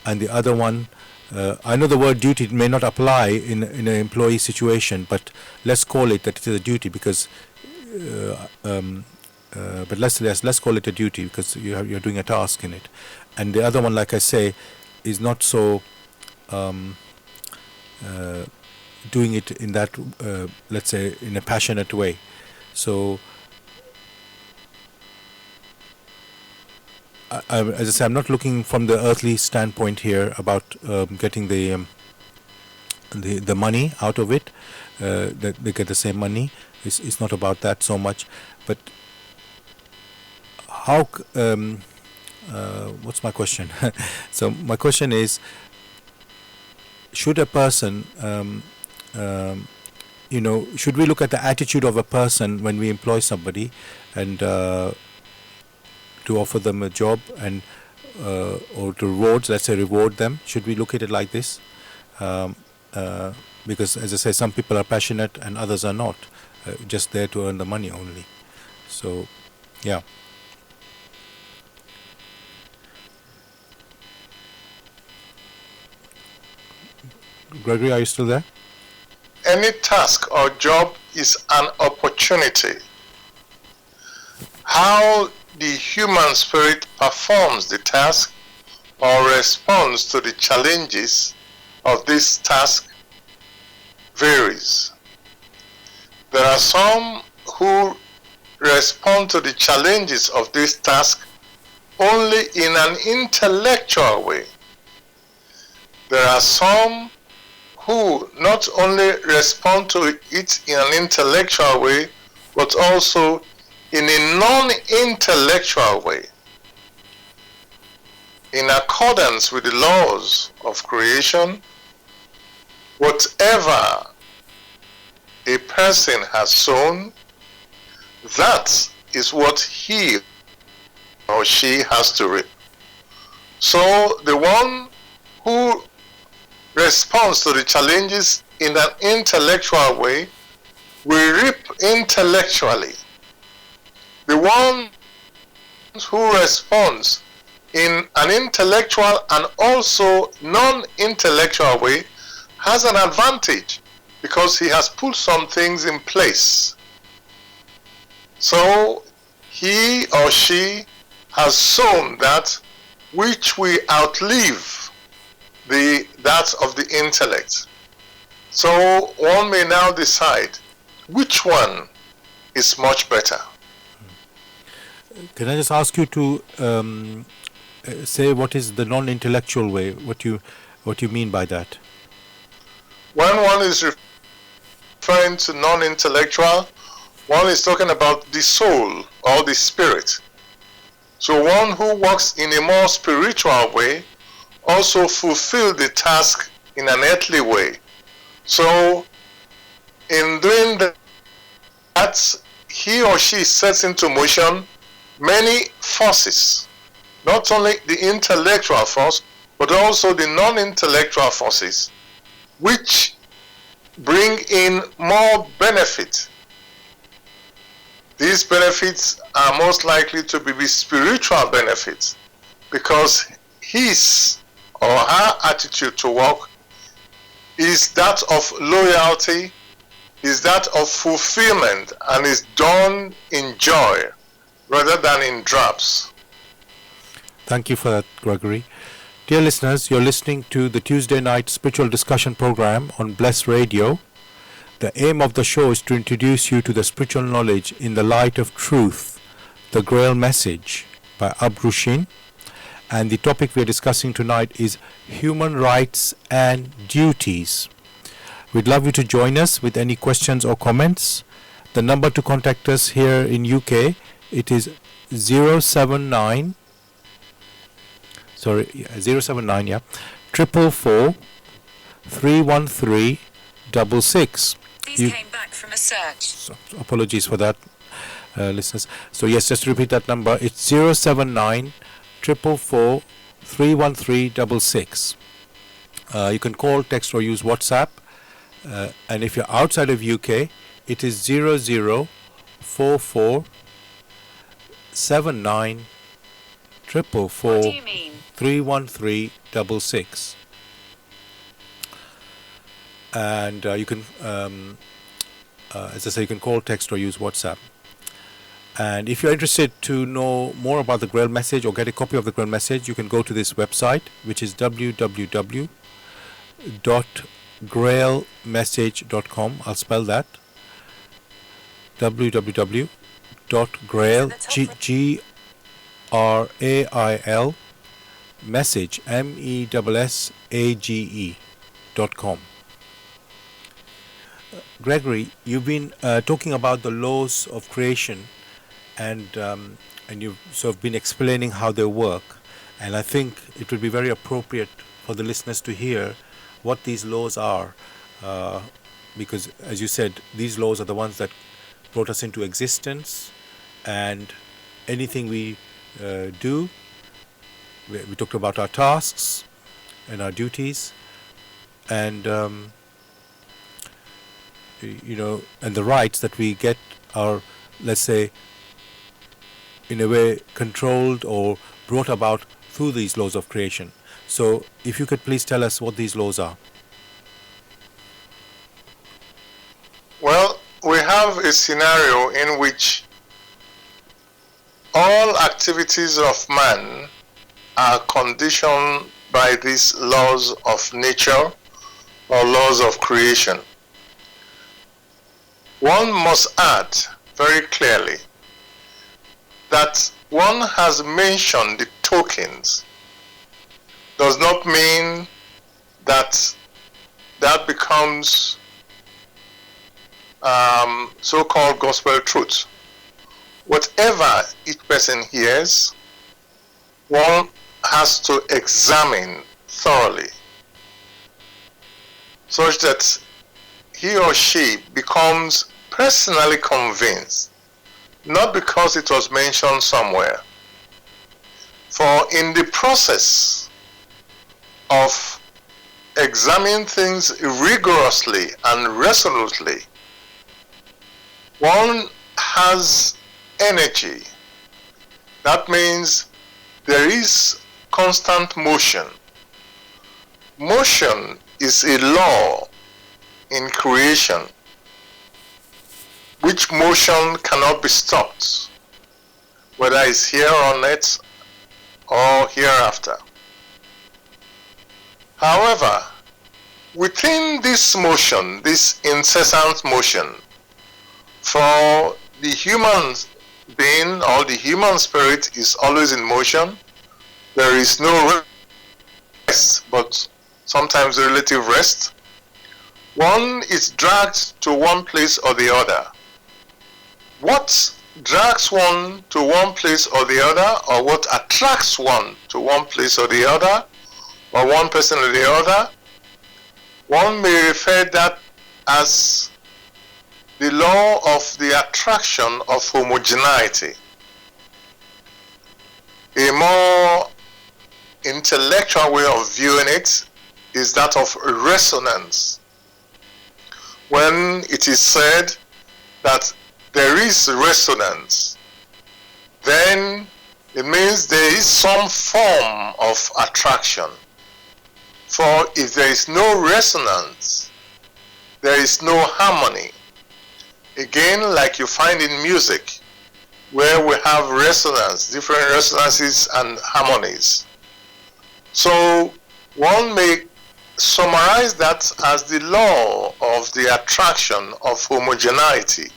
and the other one, I know the word duty may not apply in an employee situation, but let's call it that it is a duty because but let's call it a duty because you're doing a task in it, and the other one, like I say, is not so doing it in that let's say in a passionate way. So as I say, I'm not looking from the earthly standpoint here about getting the money out of it, that they get the same money. It's not about that so much, but how what's my question? So my question is, should a person should we look at the attitude of a person when we employ somebody and to offer them a job and or to let's say reward them? Should we look at it like this? Because as I say, some people are passionate and others are not, just there to earn the money only. So yeah. Gregory, are you still there? Any task or job is an opportunity. How the human spirit performs the task or responds to the challenges of this task varies. There are some who respond to the challenges of this task only in an intellectual way. There are some who not only respond to it in an intellectual way, but also in a non-intellectual way, in accordance with the laws of creation. Whatever a person has sown, that is what he or she has to reap. So the one who responds to the challenges in an intellectual way will reap intellectually. The one who responds in an intellectual and also non-intellectual way has an advantage because he has put some things in place. So he or she has sown that which will outlive that of the intellect. So one may now decide which one is much better. Can I just ask you to say what is the non-intellectual way? What you mean by that? When one is referring to non-intellectual, one is talking about the soul or the spirit. So one who works in a more spiritual way also fulfill the task in an earthly way. So in doing that, he or she sets into motion many forces, not only the intellectual force, but also the non-intellectual forces, which bring in more benefit. These benefits are most likely to be spiritual benefits because his or her attitude to work is that of loyalty, is that of fulfillment, and is done in joy rather than in drops. Thank you for that, Gregory. Dear listeners, you're listening to the Tuesday night spiritual discussion program on Bless Radio. The aim of the show is to introduce you to the spiritual knowledge in the light of truth, the Grail message by Abrushin. And the topic we are discussing tonight is human rights and duties. We'd love you to join us with any questions or comments. The number to contact us here in UK, it is 079 444 313 These came back from a search. So apologies for that, listeners. So yes, just to repeat that number, it's 079 444 31366. You can call, text, or use WhatsApp. And if you're outside of UK, it is 0044 79 What do you mean? 31366. And you can, as I say, you can call, text, or use WhatsApp. And if you're interested to know more about the Grail message or get a copy of the Grail message, you can go to this website, which is www.grailmessage.com. I'll spell that. www.grail, Grail, message, MESSAGE.com. Gregory, you've been talking about the laws of creation, and you've sort of been explaining how they work, and I think it would be very appropriate for the listeners to hear what these laws are, because as you said, these laws are the ones that brought us into existence, and anything we do, we talked about our tasks and our duties, and and the rights that we get are, let's say, in a way controlled or brought about through these laws of creation. So if you could please tell us what these laws are. Well, we have a scenario in which all activities of man are conditioned by these laws of nature or laws of creation. One must add very clearly that one has mentioned the tokens does not mean that that becomes so-called gospel truth. Whatever each person hears, one has to examine thoroughly such that he or she becomes personally convinced, not because it was mentioned somewhere. For in the process of examining things rigorously and resolutely, one has energy. That means there is constant motion. Motion is a law in creation, which motion cannot be stopped, whether it's here on earth or hereafter. However, within this motion, this incessant motion, for the human being or the human spirit is always in motion. There is no rest, but sometimes relative rest. One is dragged to one place or the other. What drags one to one place or the other, or what attracts one to one place or the other, or one person or the other, one may refer that as the law of the attraction of homogeneity. A more intellectual way of viewing it is that of resonance. When it is said that there is resonance, then it means there is some form of attraction. For if there is no resonance, there is no harmony. Again, like you find in music, where we have resonance, different resonances and harmonies. So one may summarize that as the law of the attraction of homogeneity,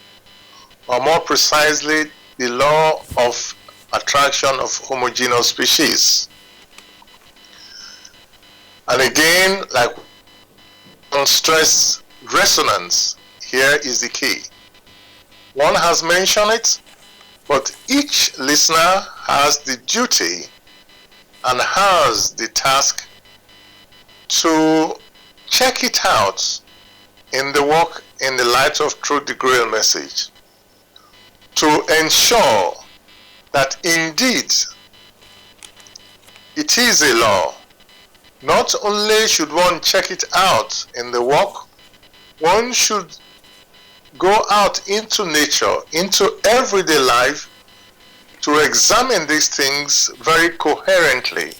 or more precisely, the law of attraction of homogeneous species. And again, like on stress, resonance here is the key. One has mentioned it, but each listener has the duty and has the task to check it out in the walk in the light of truth, the grail message, to ensure that indeed it is a law. Not only should one check it out in the walk, one should go out into nature, into everyday life, to examine these things very coherently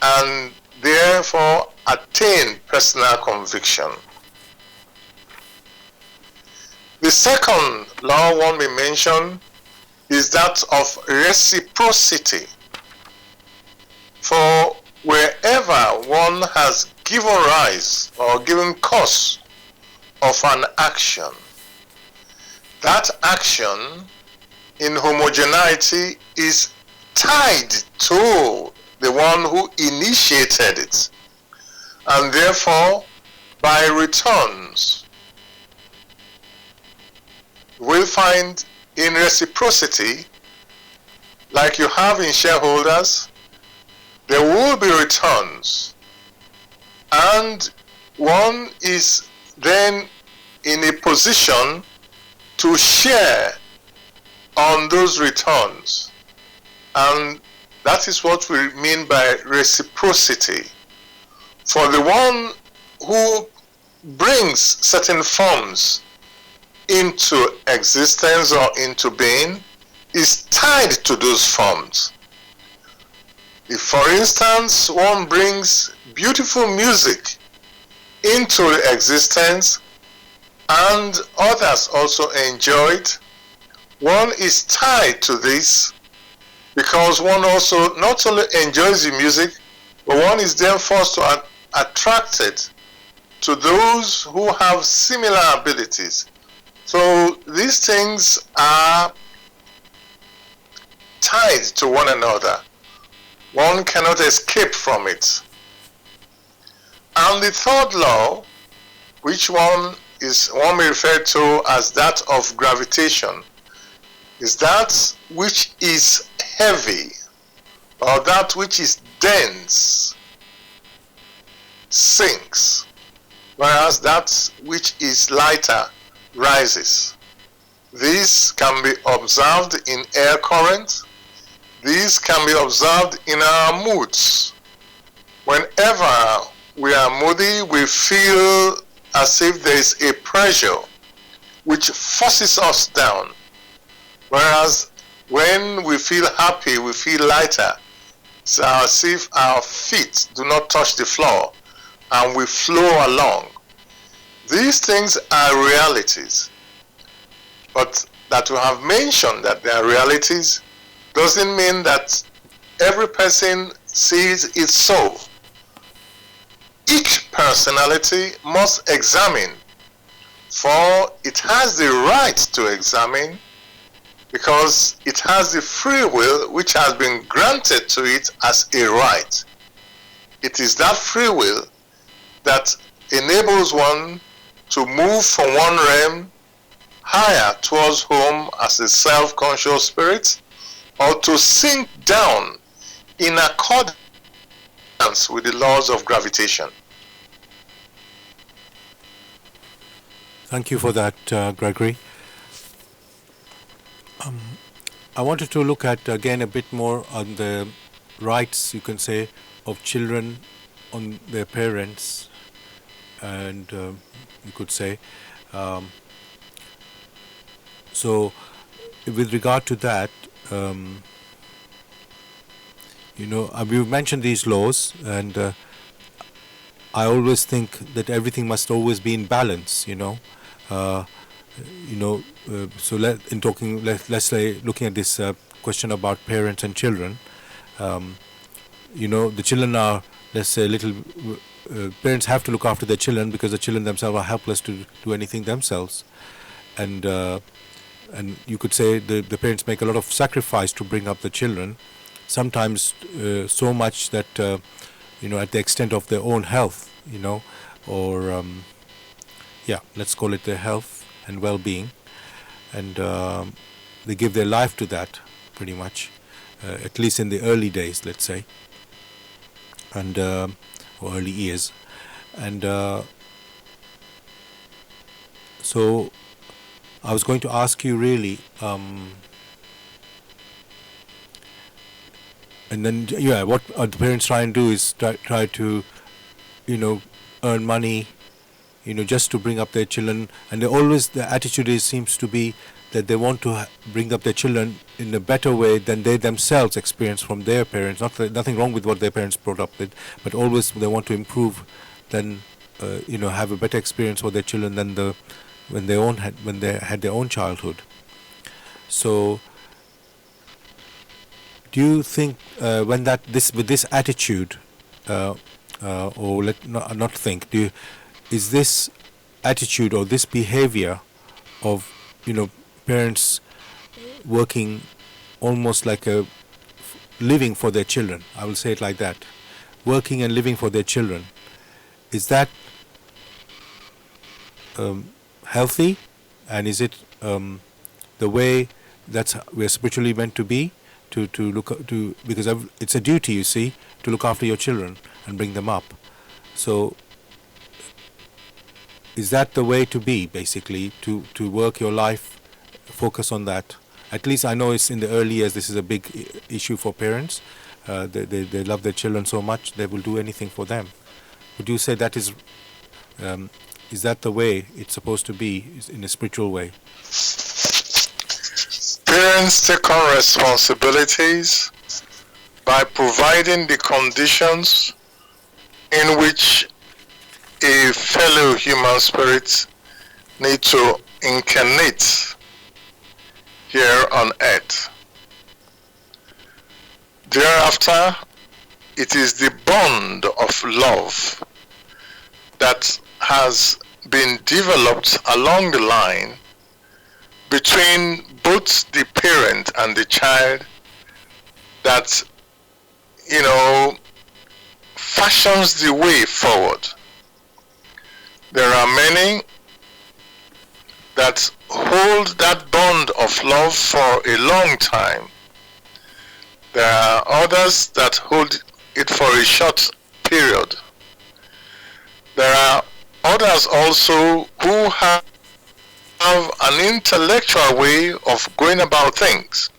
and therefore attain personal conviction. The second law one may mention is that of reciprocity. For wherever one has given rise or given cause of an action, that action in homogeneity is tied to the one who initiated it, and therefore by returns we'll find in reciprocity, like you have in shareholders, there will be returns, and one is then in a position to share on those returns. And that is what we mean by reciprocity. For the one who brings certain forms into existence or into being is tied to those forms. If, for instance, one brings beautiful music into existence and others also enjoy it, one is tied to this because one also not only enjoys the music, but one is then forced to attracted to those who have similar abilities. So these things are tied to one another. One cannot escape from it. And the third law, which one may refer to as that of gravitation, is that which is heavy or that which is dense sinks, whereas that which is lighter rises. This can be observed in air current. These can be observed in our moods. Whenever we are moody, we feel as if there is a pressure which forces us down. Whereas when we feel happy, we feel lighter. It's as if our feet do not touch the floor and we flow along. These things are realities. But that we have mentioned that they are realities doesn't mean that every person sees it so. Each personality must examine, for it has the right to examine because it has the free will which has been granted to it as a right. It is that free will that enables one to move from one realm higher towards home as a self-conscious spirit, or to sink down in accordance with the laws of gravitation. Thank you for that, Gregory. I wanted to look at again a bit more on the rights, you can say, of children on their parents, and you could say. So, with regard to that, we've mentioned these laws, and I always think that everything must always be in balance. So let's say looking at this question about parents and children, the children are, let's say, parents have to look after their children because the children themselves are helpless to do anything themselves, and you could say the parents make a lot of sacrifice to bring up the children, sometimes so much that at the extent of their own health, or let's call it their health and well-being, and they give their life to that pretty much, at least in the early days, let's say, and or early years, and So I was going to ask you really, and then yeah, what the parents try and do is try to, earn money, just to bring up their children, and they always the attitude seems to be that they want to bring up their children in a better way than they themselves experience from their parents. Nothing wrong with what their parents brought up with, but always they want to improve, then have a better experience for their children than when they had their own childhood. So, do you think when with this attitude, or not think, is this attitude or this behavior of parents working almost like a living for their children, I will say it like that, working and living for their children, is that healthy, and is it the way we're spiritually meant to be, to look to, because it's a duty, you see, to look after your children and bring them up. So is that the way to be, basically, to work your life, focus on that? At least I know it's in the early years, this is a big issue for parents. They love their children so much, they will do anything for them. Would you say that is that the way it's supposed to be, in a spiritual way? Parents take on responsibilities by providing the conditions in which a fellow human spirit need to incarnate here on earth. Thereafter, it is the bond of love that has been developed along the line between both the parent and the child that, fashions the way forward. There are many that hold that bond of love for a long time. There are others that hold it for a short period. There are others also who have an intellectual way of going about things.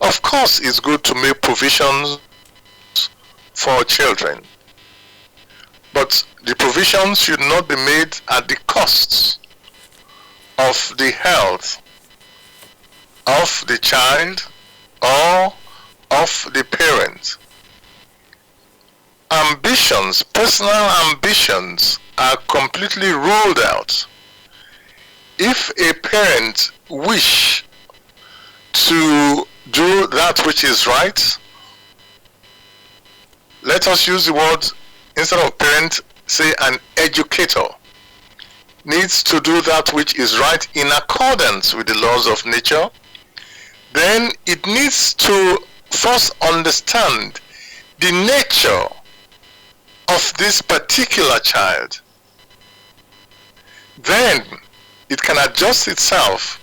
Of course, it's good to make provisions for children, but the provisions should not be made at the cost of the health of the child or of the parent. Ambitions, personal ambitions, are completely ruled out. If a parent wish to do that which is right, let us use the word, instead of parent, say an educator needs to do that which is right in accordance with the laws of nature, then it needs to first understand the nature of this particular child. Then it can adjust itself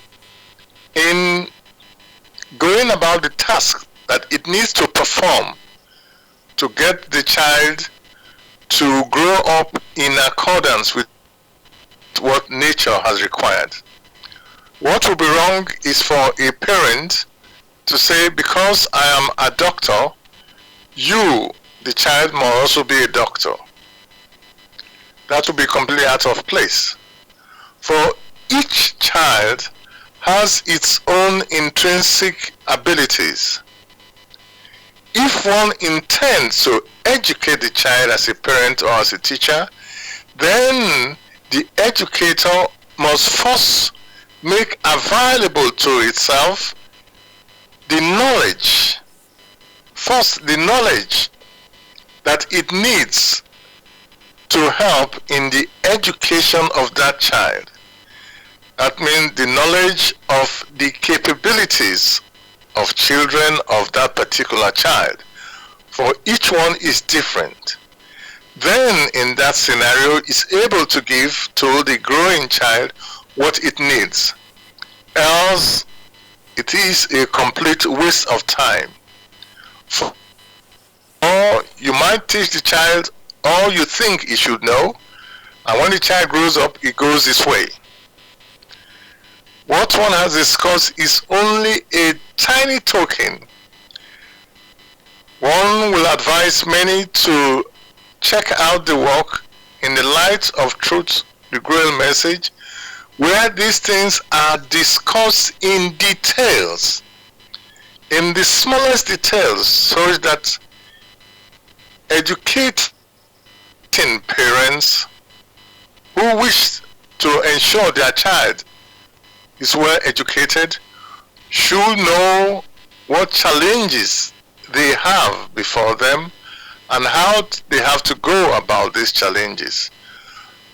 in going about the task that it needs to perform to get the child to grow up in accordance with what nature has required. What will be wrong is for a parent to say, because I am a doctor, you, the child, must also be a doctor. That will be completely out of place. For each child has its own intrinsic abilities. If one intends to educate the child as a parent or as a teacher, then the educator must first make available to itself the knowledge, the knowledge that it needs to help in the education of that child. That means the knowledge of the capabilities of children of that particular child. For each one is different. Then in that scenario is able to give to the growing child what it needs. Else it is a complete waste of time. Or you might teach the child all you think he should know, and when the child grows up, it goes this way. what one has discussed is only a tiny token. One will advise many to check out the work in the light of truth, the Grail message, where these things are discussed in details, in the smallest details, so that educating parents who wish to ensure their child is well educated should know what challenges they have before them and how they have to go about these challenges.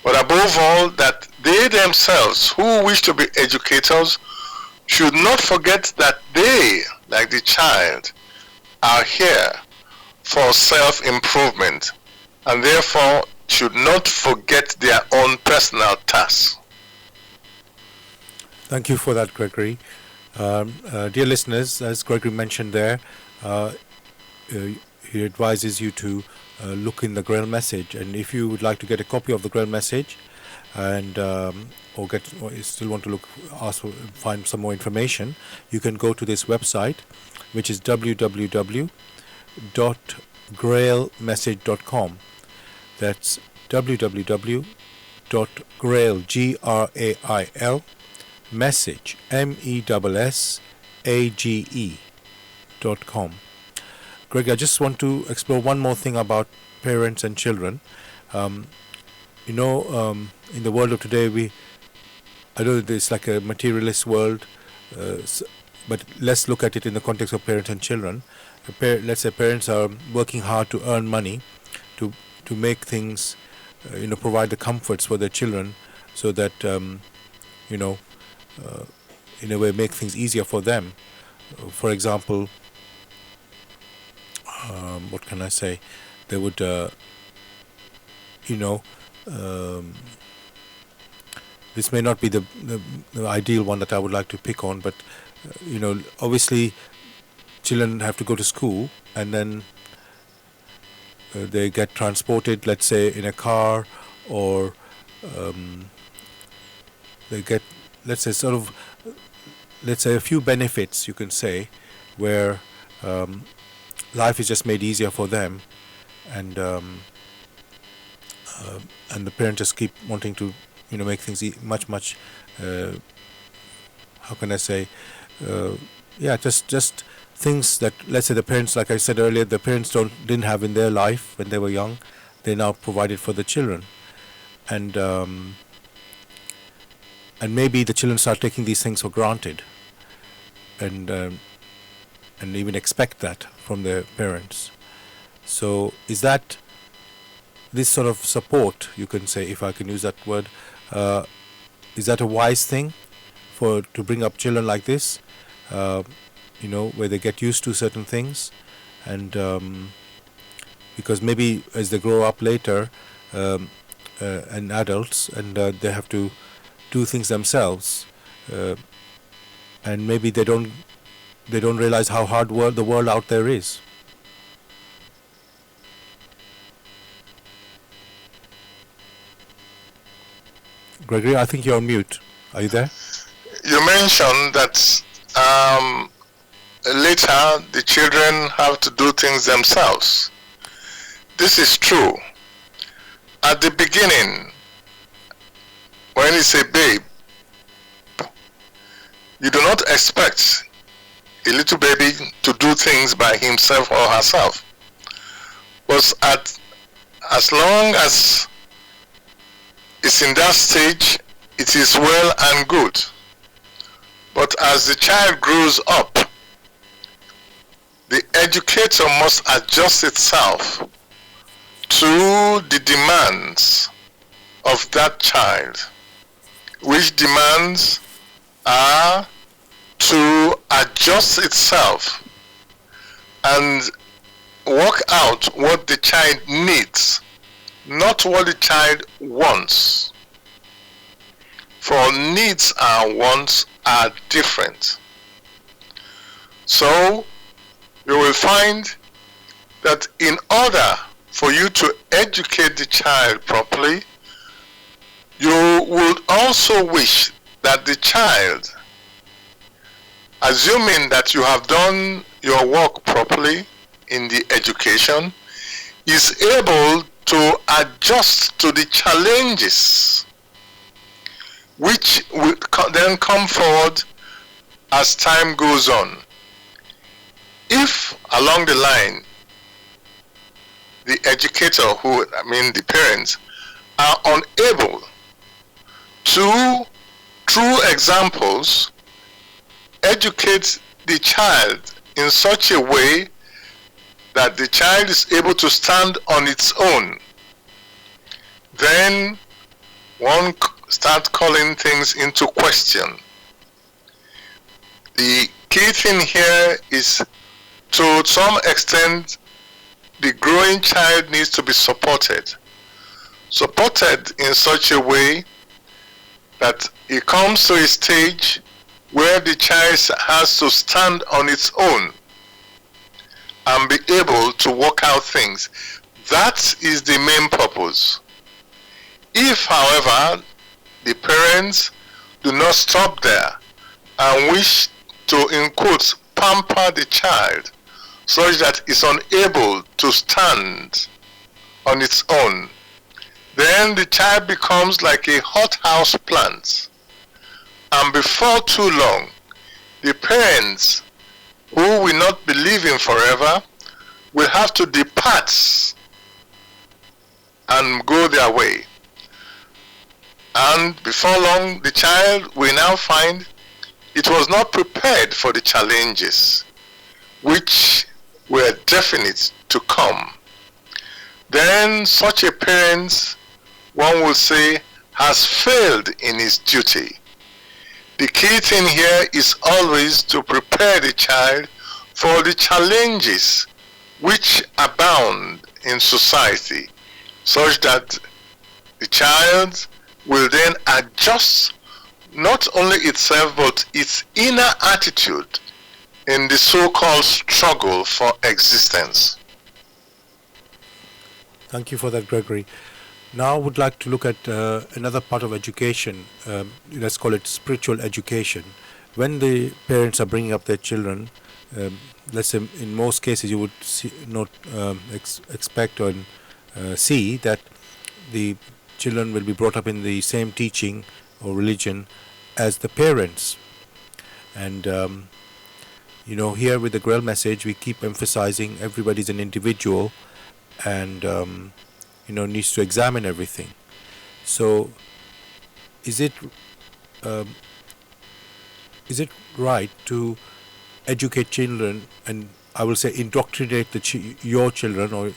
But above all, that they themselves who wish to be educators should not forget that they, like the child, are here for self-improvement and therefore should not forget their own personal tasks. Thank you for that, Gregory. Dear listeners, as Gregory mentioned there, he advises you to look in the Grail message, and if you would like to get a copy of the Grail message, and or you still want to find some more information, you can go to this website, which is www.grailmessage.com. That's www.grail, Grail, message, MESSAGE.com. Greg, I just want to explore one more thing about parents and children. In the world of today, I know it's like a materialist world, but let's look at it in the context of parents and children. Let's say parents are working hard to earn money, to make things, provide the comforts for their children, so that in a way make things easier for them. For example, what can I say? They would, this may not be the ideal one that I would like to pick on, but obviously children have to go to school, and then they get transported, let's say in a car, or they get, let's say a few benefits, you can say, where life is just made easier for them, and the parents just keep wanting to make things much how can I say, just things that, let's say, the parents, like I said earlier, the parents didn't have in their life when they were young, they now provided for the children, and maybe the children start taking these things for granted, and even expect that from their parents. So is that this sort of support, you can say, if I can use that word, is that a wise thing to bring up children like this, where they get used to certain things, and because maybe as they grow up later and adults, and they have to do things themselves, and maybe they don't realize how hard the world out there is. Gregory, I think you're on mute. Are you there? You mentioned that later the children have to do things themselves. This is true. At the beginning, when it's a babe, you do not expect a little baby to do things by himself or herself. But as long as it's in that stage, it is well and good. But as the child grows up, the educator must adjust itself to the demands of that child, which demands are to adjust itself and work out what the child needs, not what the child wants. For needs and wants are different. So you will find that in order for you to educate the child properly, you would also wish that the child assuming that you have done your work properly in the education, is able to adjust to the challenges which will then come forward as time goes on. If along the line the educator, the parents, are unable to, through examples, educate the child in such a way that the child is able to stand on its own, then one starts calling things into question. The key thing here is, to some extent, the growing child needs to be supported in such a way that it comes to a stage where the child has to stand on its own and be able to work out things. That is the main purpose. If, however, the parents do not stop there and wish to, in quotes, pamper the child such that it's unable to stand on its own, then the child becomes like a hothouse plant. And before too long, the parents, who will not be living forever, will have to depart and go their way. And before long, the child will now find it was not prepared for the challenges which were definite to come. Then such a parent, one will say, has failed in his duty. The key thing here is always to prepare the child for the challenges which abound in society, such that the child will then adjust not only itself but its inner attitude in the so-called struggle for existence. Thank you for that, Gregory. Now I would like to look at another part of education. Let's call it spiritual education. When the parents are bringing up their children, let's say in most cases you would expect or see that the children will be brought up in the same teaching or religion as the parents. And here with the Grail message, we keep emphasizing everybody's an individual and needs to examine everything. So is it right to educate children, and I will say indoctrinate your children, or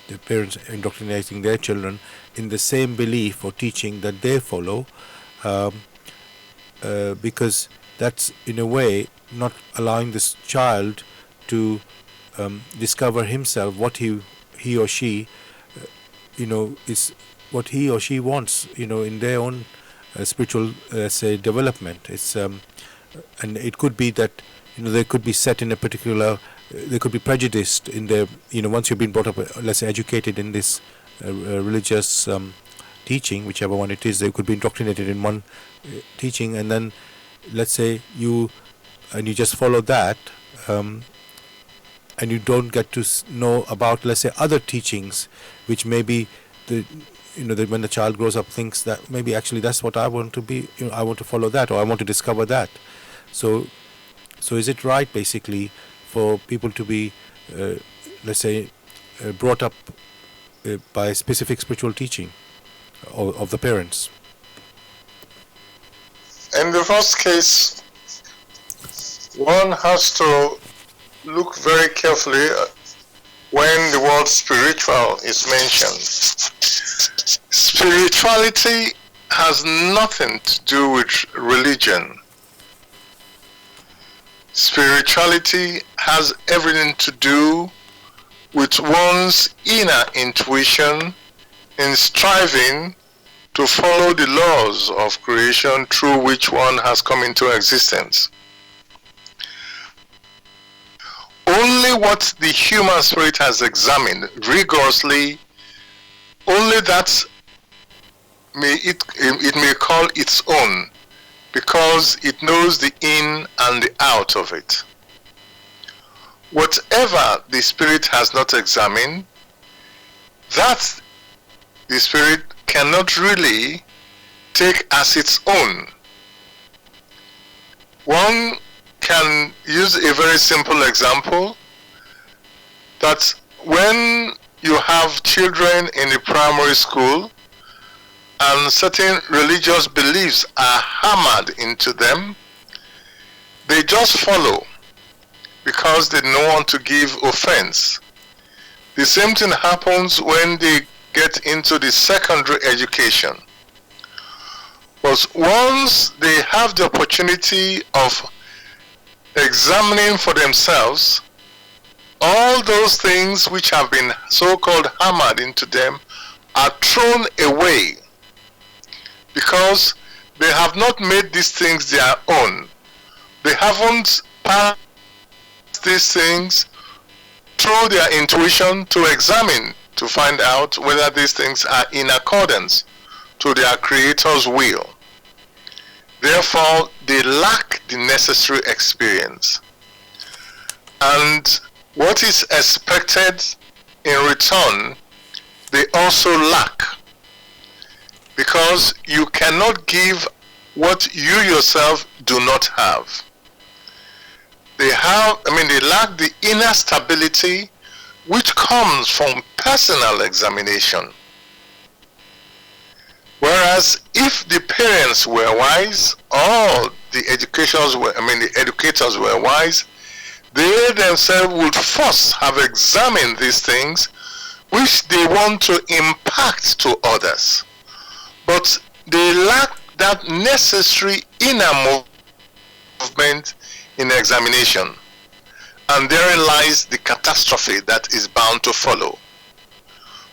the parents indoctrinating their children in the same belief or teaching that they follow, because that's in a way not allowing this child to discover himself what he or she is what he or she wants in their own spiritual development. It's and it could be that they could be set in a particular, they could be prejudiced in their, once you've been brought up, let's say educated in this religious teaching, whichever one it is, they could be indoctrinated in one teaching, and then let's say you just follow that, and you don't get to know about, let's say, other teachings, which maybe when the child grows up thinks that maybe actually that's what I want to be, I want to follow that, or I want to discover that. So is it right basically for people to be, let's say, brought up by specific spiritual teaching of the parents? In the first case, one has to look very carefully when the word spiritual is mentioned. Spirituality has nothing to do with religion. Spirituality has everything to do with one's inner intuition in striving to follow the laws of creation through which one has come into existence. Only what the human spirit has examined rigorously, only that it may call its own, because it knows the in and the out of it. Whatever the spirit has not examined, that the spirit cannot really take as its own. One can use a very simple example that when you have children in the primary school and certain religious beliefs are hammered into them, they just follow because they don't want to give offense. The same thing happens when they get into the secondary education. But once they have the opportunity of examining for themselves, all those things which have been so-called hammered into them are thrown away because they have not made these things their own. They haven't passed these things through their intuition to examine, to find out whether these things are in accordance to their Creator's will. Therefore, they lack the necessary experience. And what is expected in return, they also lack. Because you cannot give what you yourself do not have. They lack the inner stability which comes from personal examination. Whereas if the parents were wise, or the educators were wise, they themselves would first have examined these things which they want to impact to others. But they lack that necessary inner movement in examination. And therein lies the catastrophe that is bound to follow.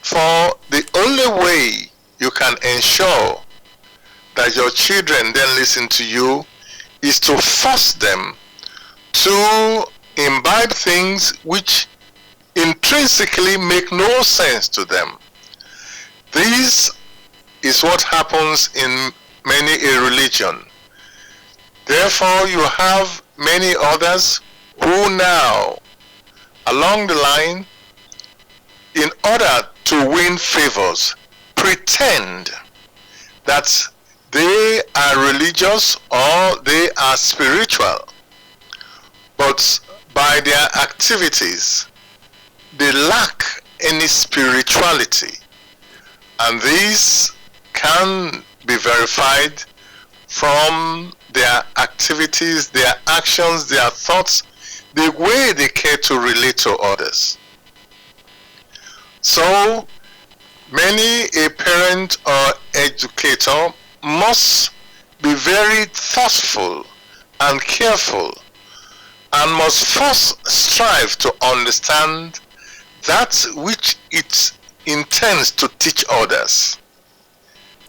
For the only way you can ensure that your children then listen to you is to force them to imbibe things which intrinsically make no sense to them. This is what happens in many a religion. Therefore, you have many others who now, along the line, in order to win favors, pretend that they are religious or they are spiritual, but by their activities they lack any spirituality, and these can be verified from their activities, their actions, their thoughts, the way they care to relate to others. So many a parent or educator must be very thoughtful and careful, and must first strive to understand that which it intends to teach others.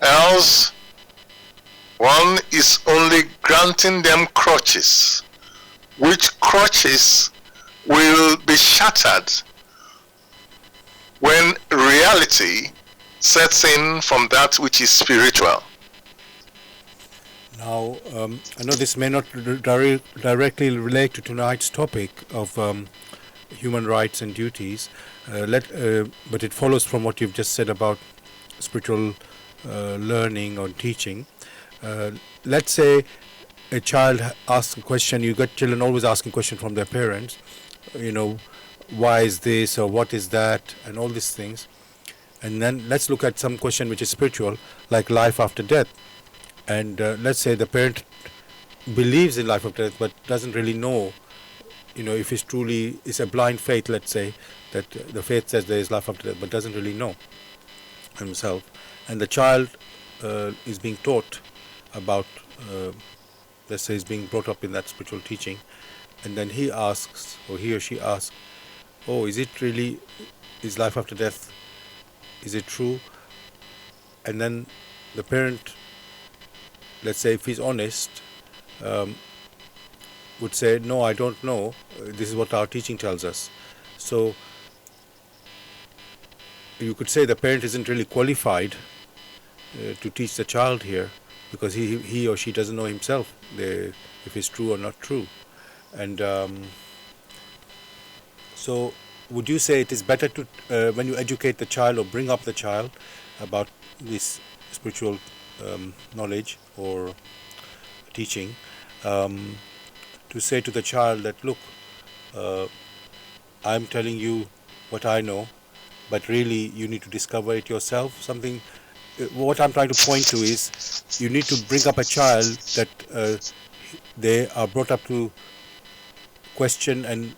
Else, one is only granting them crutches, which crutches will be shattered when reality sets in from that which is spiritual. Now, I know this may not directly relate to tonight's topic of human rights and duties, but it follows from what you've just said about spiritual learning or teaching. Let's say a child asks a question. You got children always asking questions from their parents, why is this or what is that, and all these things. And then let's look at some question which is spiritual, like life after death. And let's say the parent believes in life after death but doesn't really know, if it's a blind faith, let's say, that the faith says there is life after death but doesn't really know himself. And the child is being taught about, let's say, is being brought up in that spiritual teaching, and then he asks, or he or she asks, oh, is life after death, is it true? And then the parent, let's say, if he's honest, would say, no, I don't know, this is what our teaching tells us. So you could say the parent isn't really qualified to teach the child here, because he or she doesn't know himself if it's true or not true. And so would you say it is better to when you educate the child or bring up the child about this spiritual knowledge or teaching, to say to the child that, look, I'm telling you what I know, but really you need to discover it yourself? Something. What I'm trying to point to is you need to bring up a child that they are brought up to question and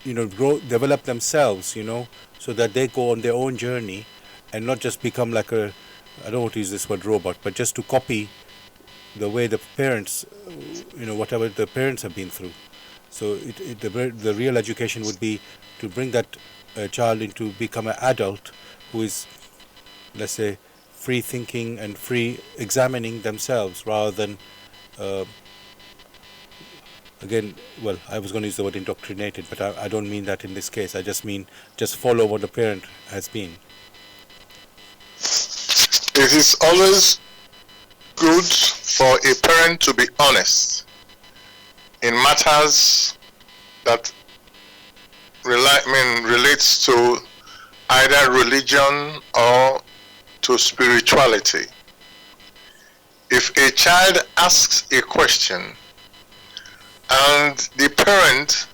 develop themselves, so that they go on their own journey and not just become like I don't want to use this word robot, but just to copy the way the parents, whatever the parents have been through. So the real education would be to bring that child into become an adult who is, let's say, free thinking and free examining themselves, rather than again, well, I was going to use the word indoctrinated, but I don't mean that in this case. I just mean just follow what the parent has been. It is always good for a parent to be honest in matters that relates to either religion or to spirituality. If a child asks a question and the parent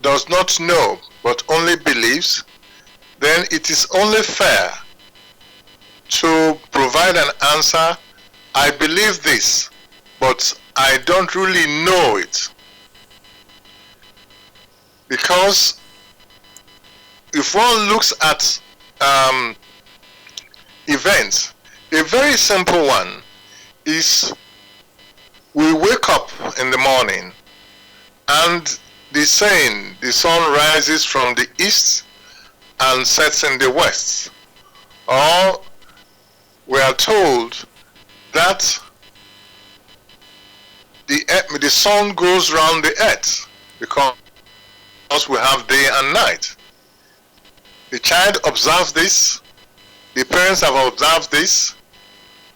does not know but only believes, then it is only fair to provide an answer. I believe this, but I don't really know it. Because if one looks at events, a very simple one is we wake up in the morning and the saying, the sun rises from the east and sets in the west. Or we are told that the sun goes round the earth because we have day and night. The child observes this, the parents have observed this,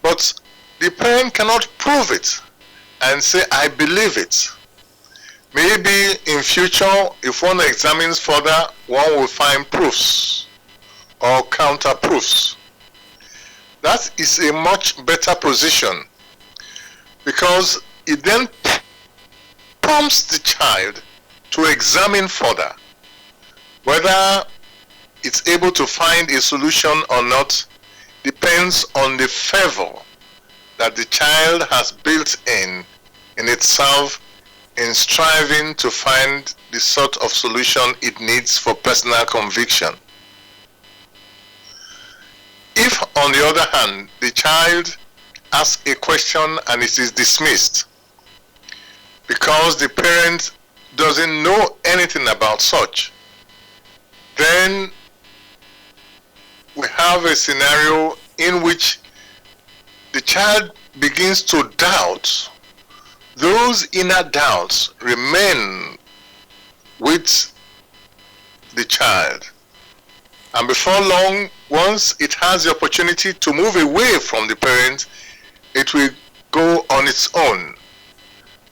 but the parent cannot prove it and say, I believe it. Maybe in future, if one examines further, one will find proofs or counter proofs. That is a much better position, because it then prompts the child to examine further. Whether it's able to find a solution or not depends on the fervor that the child has built in itself in striving to find the sort of solution it needs for personal conviction. If, on the other hand, the child asks a question and it is dismissed because the parent doesn't know anything about such, then we have a scenario in which the child begins to doubt. Those inner doubts remain with the child. And before long, once it has the opportunity to move away from the parent, it will go on its own.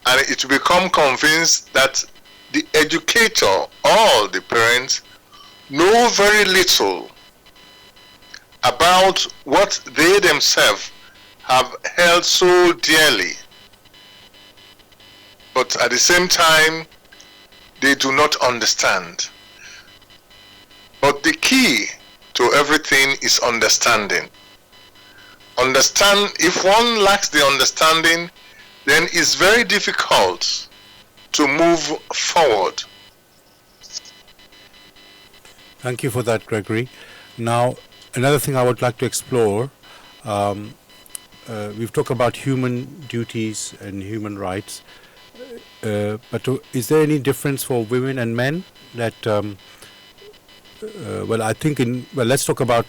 And it will become convinced that the educator or the parents know very little about what they themselves have held so dearly. But at the same time, they do not understand. But the key to everything is understanding. If one lacks the understanding, then it's very difficult to move forward. Thank you for that, Gregory. Now, another thing I would like to explore, we've talked about human duties and human rights, but is there any difference for women and men that, let's talk about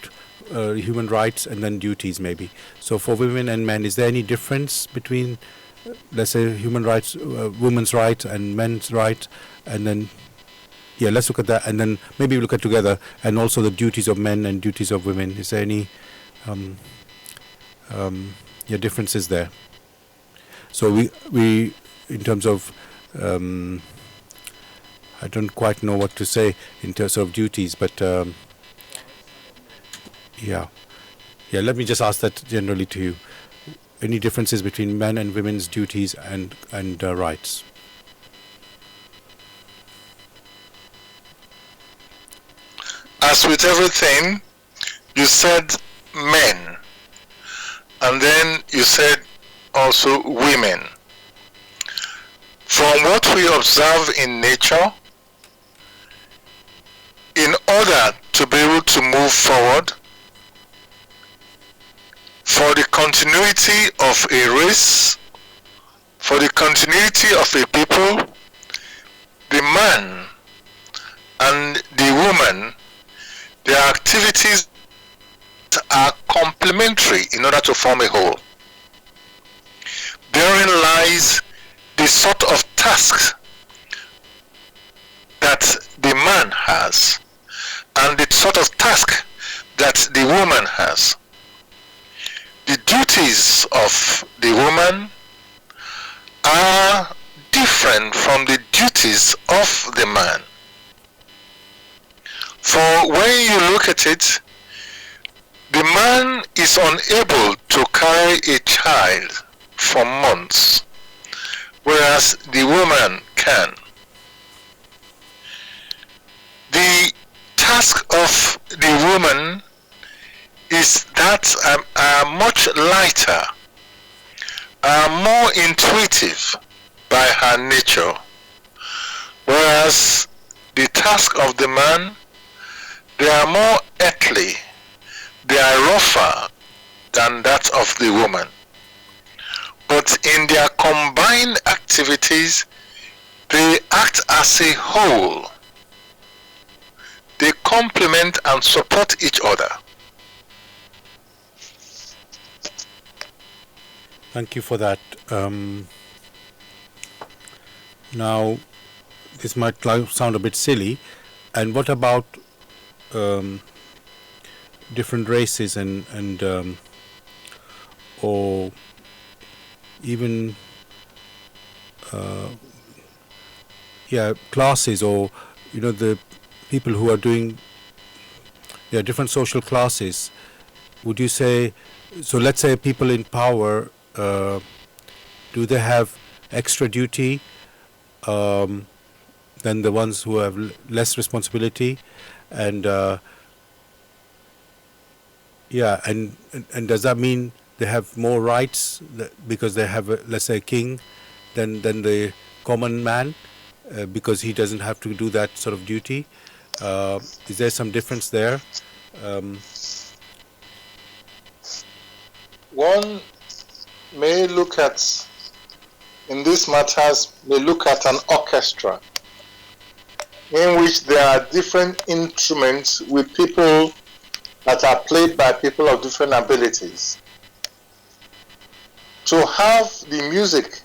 human rights and then duties maybe. So for women and men, is there any difference between, let's say, human rights, women's rights and men's rights, and then let's look at that, and then maybe we look at together, and also the duties of men and duties of women. Is there any differences there. So we in terms of I don't quite know what to say in terms of duties, but yeah. Let me just ask that generally to you. Any differences between men and women's duties and rights? As with everything, you said men, and then you said also women. From what we observe in nature, in order to be able to move forward, for the continuity of a race, for the continuity of a people, the man and the woman, their activities are complementary in order to form a whole. Therein lies the sort of tasks that the man has and the sort of task that the woman has. The duties of the woman are different from the duties of the man. For when you look at it, the man is unable to carry a child for months, whereas the woman can. The task of the woman is that are much lighter, are more intuitive by her nature, whereas the task of the man, they are more earthly, they are rougher than that of the woman. But in their combined activities, they act as a whole. They complement and support each other. Thank you for that. Now, this might sound a bit silly. And what about different races and or even classes, or the people who are doing different social classes? Would you say, so let's say people in power, do they have extra duty than the ones who have less responsibility? And and does that mean they have more rights because they have, let's say, a king than the common man, because he doesn't have to do that sort of duty? Is there some difference there? One may look at, in these matters, may look at an orchestra in which there are different instruments with people that are played by people of different abilities. To have the music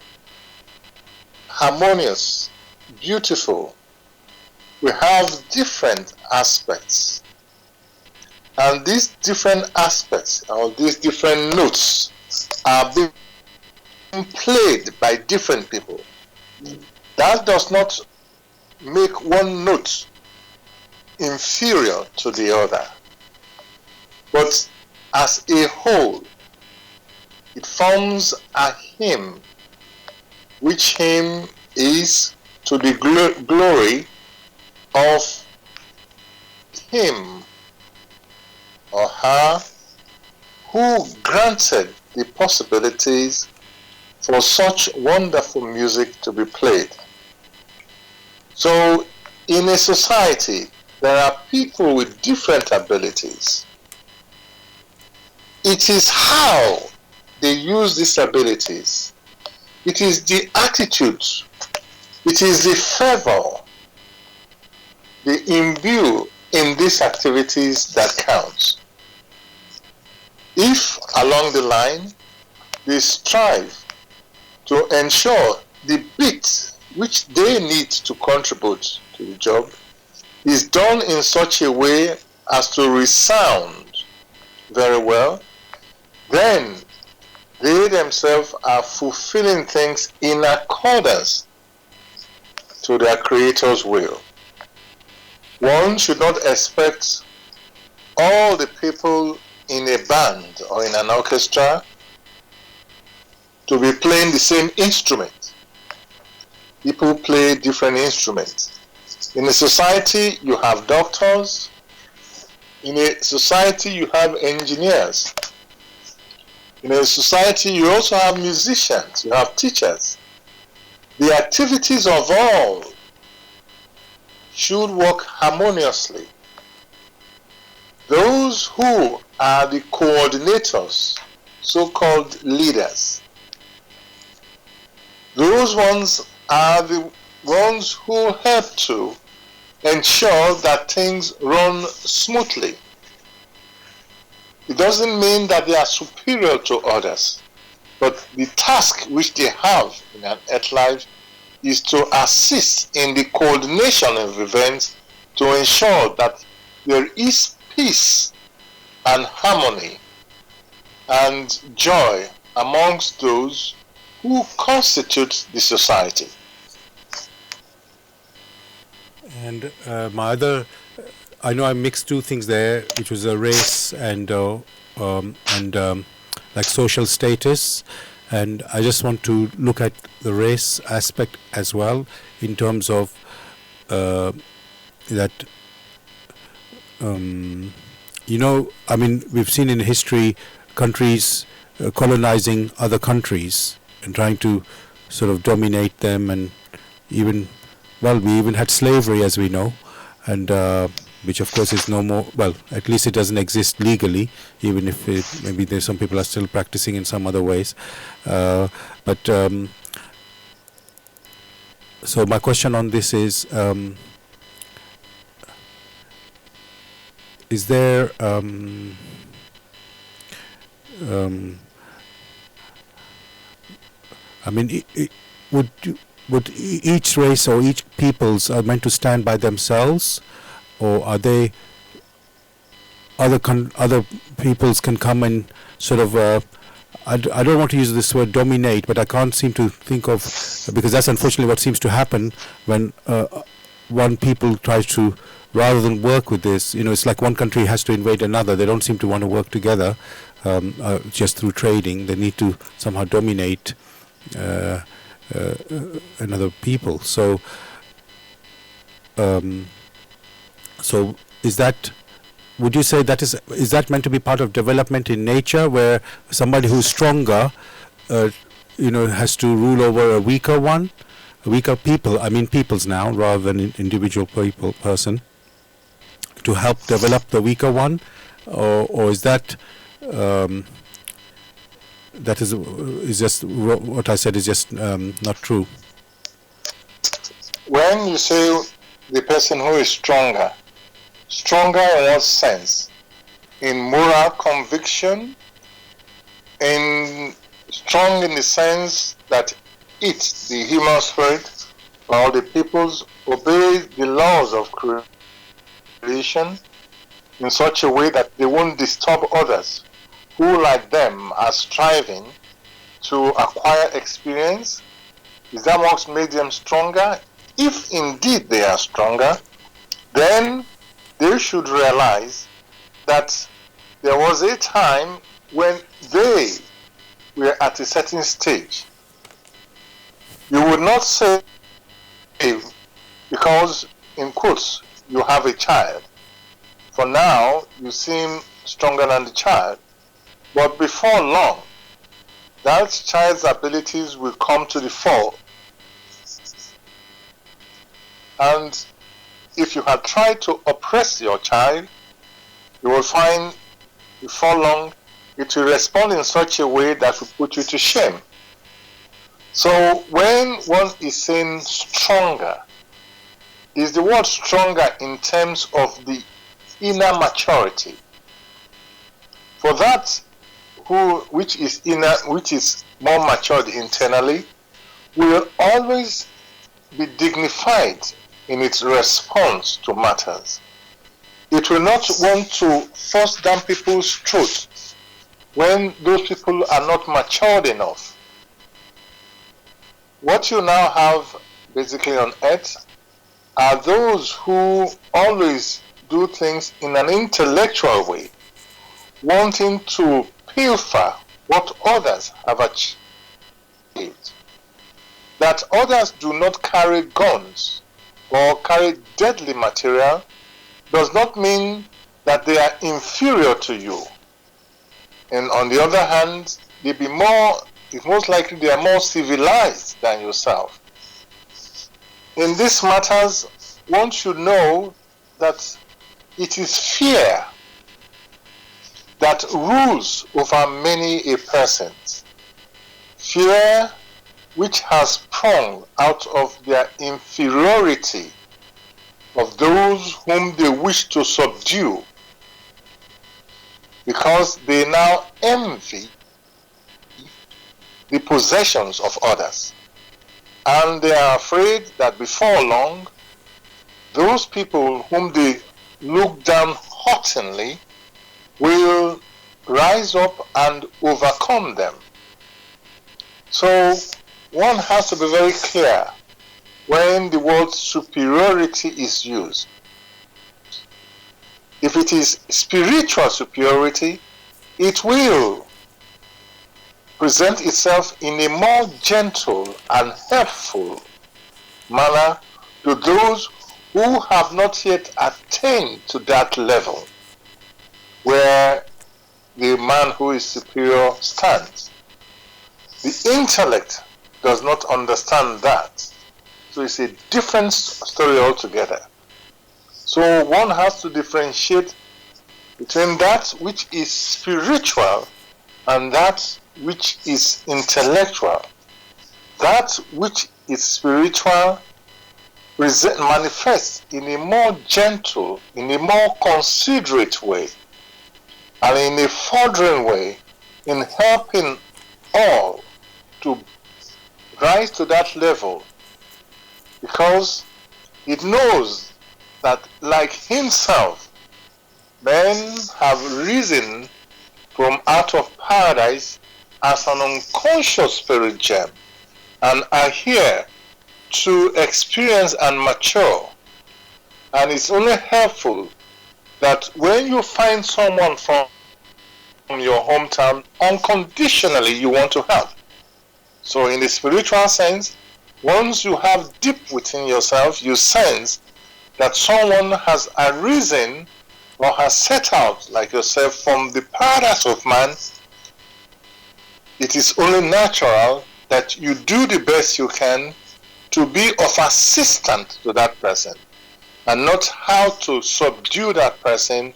harmonious, beautiful, we have different aspects. And these different aspects, or these different notes, are being played by different people. That does not make one note inferior to the other, but as a whole, it forms a hymn, which hymn is to the glory of him or her who granted the possibilities for such wonderful music to be played. So in a society, there are people with different abilities. It is how they use these abilities. It is the attitude. It is the fervor they imbue in these activities that counts. If along the line they strive to ensure the bit which they need to contribute to the job is done in such a way as to resound very well, then they themselves are fulfilling things in accordance to their Creator's will. One should not expect all the people in a band or in an orchestra to be playing the same instrument. People play different instruments. In a society, you have doctors. In a society, you have engineers. In a society, you also have musicians, you have teachers. The activities of all should work harmoniously. Those who are the coordinators, so-called leaders, those ones are the ones who help to ensure that things run smoothly. It doesn't mean that they are superior to others, but the task which they have in an earth life is to assist in the coordination of events to ensure that there is peace and harmony and joy amongst those who constitute the society. And my other, I know I mixed two things there, which was a race and like social status, and I just want to look at the race aspect as well in terms of that. You know, I mean, we've seen in history countries colonizing other countries and trying to sort of dominate them, and even, well, we even had slavery, as we know, and which of course is no more, well, at least it doesn't exist legally, even if maybe there's some people are still practicing in some other ways. But so my question on this is there I mean, would each race or each peoples are meant to stand by themselves, or are they other peoples can come and sort of I don't want to use this word dominate, but I can't seem to think of, because that's unfortunately what seems to happen when one people tries to, rather than work with this, you know, it's like one country has to invade another. They don't seem to want to work together just through trading. They need to somehow dominate another people. So so is that, would you say that is that meant to be part of development in nature, where somebody who's stronger you know, has to rule over a weaker one, weaker people, I mean peoples now rather than individual person, to help develop the weaker one, or is that that is just what I said is just not true? When you say the person who is stronger in what sense? In moral conviction, in strong in the sense that it, the human spirit, or the peoples obey the laws of creation in such a way that they won't disturb others who, like them, are striving to acquire experience. Is that what made them stronger? If indeed they are stronger, then they should realize that there was a time when they were at a certain stage. You would not say, because, in quotes, you have a child. For now, you seem stronger than the child. But before long, that child's abilities will come to the fore. And if you had tried to oppress your child, you will find before long it will respond in such a way that will put you to shame. So when one is saying stronger, is the word stronger in terms of the inner maturity. For that which is inner, which is more matured internally, will always be dignified in its response to matters. It will not want to force down people's truth when those people are not matured enough. What you now have basically on earth are those who always do things in an intellectual way, wanting to pilfer what others have achieved. That others do not carry guns or carry deadly material does not mean that they are inferior to you. And on the other hand, it's most likely they are more civilized than yourself. In these matters, one should know that it is fear that rules over many a person. Fear which has sprung out of their inferiority of those whom they wish to subdue, because they now envy the possessions of others. And they are afraid that before long, those people whom they look down haughtily will rise up and overcome them. So one has to be very clear when the word superiority is used. If it is spiritual superiority, it will present itself in a more gentle and helpful manner to those who have not yet attained to that level where the man who is superior stands. The intellect does not understand that. So it's a different story altogether. So one has to differentiate between that which is spiritual and that which is intellectual. That which is spiritual manifests in a more gentle, in a more considerate way, and in a furthering way in helping all to rise to that level, because it knows that, like himself, men have risen from out of paradise as an unconscious spirit gem and are here to experience and mature. And it's only helpful that when you find someone from your hometown, unconditionally you want to help. So in the spiritual sense, once you have deep within yourself, you sense that someone has arisen or has set out like yourself from the paradise of man, it is only natural that you do the best you can to be of assistance to that person, and not how to subdue that person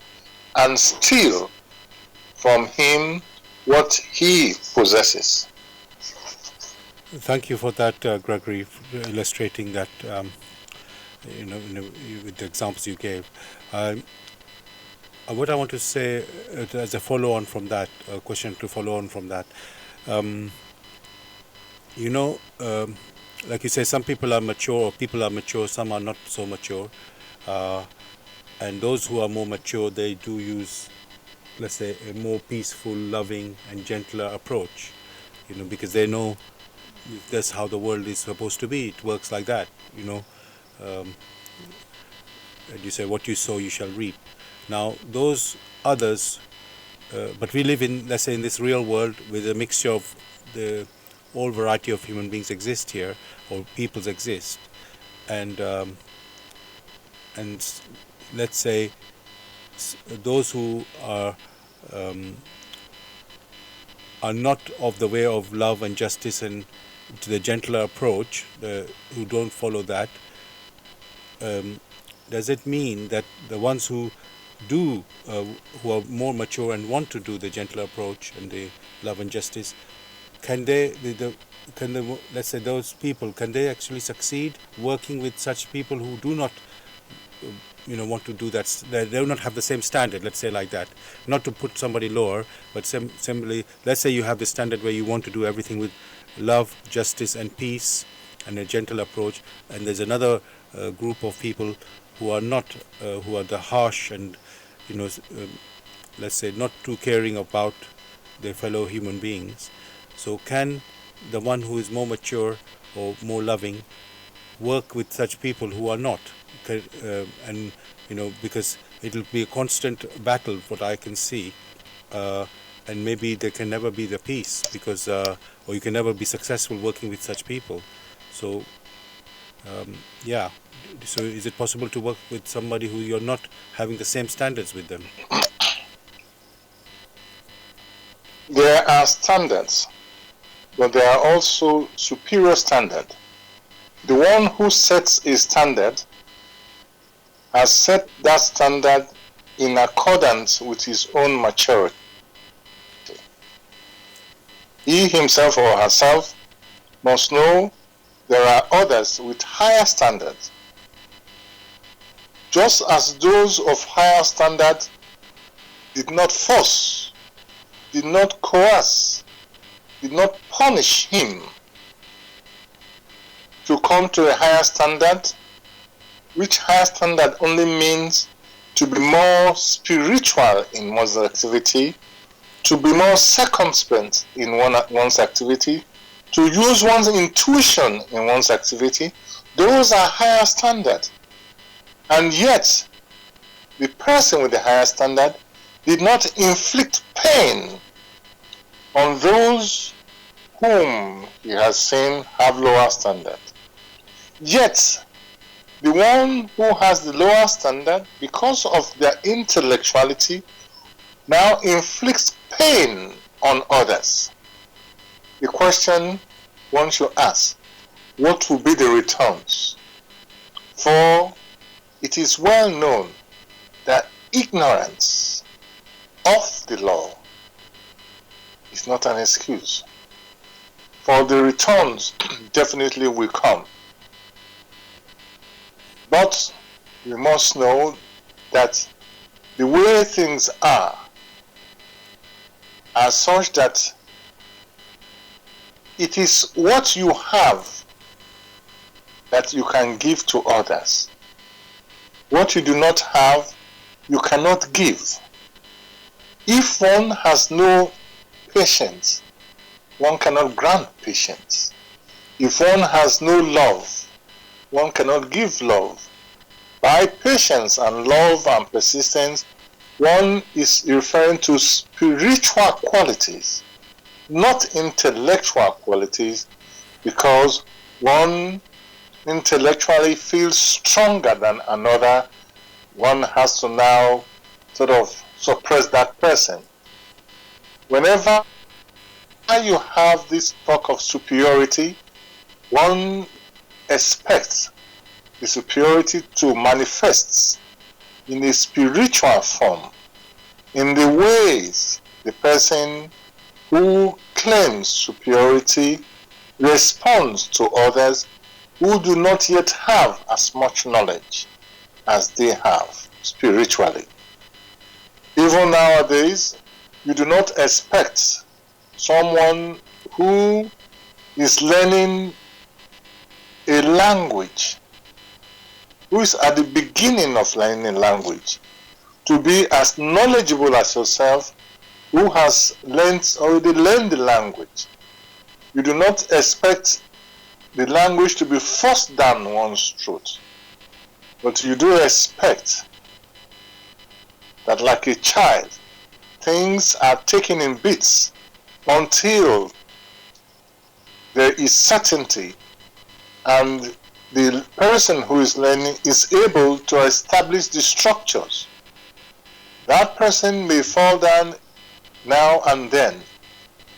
and steal from him what he possesses. Thank you for that, Gregory, for illustrating that, with the examples you gave. What I want to say as a follow-on from that, question to follow on from that, like you say, some people are mature, or people are mature, some are not so mature. And those who are more mature, they do use, let's say, a more peaceful, loving and gentler approach, because they know that's how the world is supposed to be. It works like that, and you say, what you sow you shall reap. Now those others, but we live in, let's say, in this real world with a mixture of the all variety of human beings exist here, or peoples exist, and let's say those who are not of the way of love and justice and to the gentler approach, who don't follow that, does it mean that the ones who do, who are more mature and want to do the gentler approach and the love and justice, can they, let's say those people, can they actually succeed working with such people who do not, want to do that? They do not have the same standard, let's say like that. Not to put somebody lower, but simply, let's say you have the standard where you want to do everything with love, justice and peace and a gentle approach, and there's another group of people who are not, who are the harsh and, let's say not too caring about their fellow human beings. So can the one who is more mature or more loving work with such people who are not? And because it'll be a constant battle, what I can see, and maybe there can never be the peace, because or you can never be successful working with such people. So yeah, so is it possible to work with somebody who you're not having the same standards with them? There are standards, but there are also superior standards. The one who sets a standard has set that standard in accordance with his own maturity. He himself or herself must know there are others with higher standards. Just as those of higher standard did not force, did not coerce, did not punish him to come to a higher standard, which higher standard only means to be more spiritual in one's activity, to be more circumspect in one's activity, to use one's intuition in one's activity. Those are higher standards. And yet, the person with the higher standard did not inflict pain on those whom he has seen have lower standard. Yet, the one who has the lower standard, because of their intellectuality, now inflicts pain on others. The question one should ask, what will be the returns? For it is well known that ignorance of the law is not an excuse. For the returns definitely will come. But we must know that the way things are such that it is what you have that you can give to others. What you do not have, you cannot give. If one has no patience, one cannot grant patience. If one has no love, one cannot give love. By patience and love and persistence, one is referring to spiritual qualities, not intellectual qualities, because one intellectually feels stronger than another. One has to now sort of suppress that person. Whenever you have this talk of superiority, one expects the superiority to manifest in a spiritual form, in the ways the person who claims superiority responds to others who do not yet have as much knowledge as they have spiritually. Even nowadays, you do not expect someone who is learning a language, who is at the beginning of learning a language, to be as knowledgeable as yourself, who has already learned the language. You do not expect the language to be forced down one's throat, but you do expect that, like a child, things are taken in bits until there is certainty and the person who is learning is able to establish the structures. That person may fall down now and then,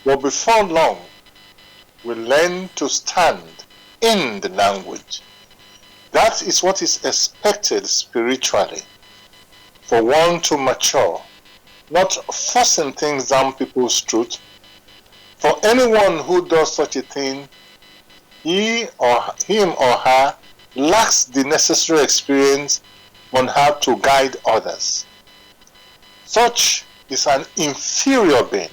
but before long will learn to stand in the language. That is what is expected spiritually, for one to mature, not forcing things down people's throat. For anyone who does such a thing, him or her lacks the necessary experience on how to guide others. Such is an inferior being.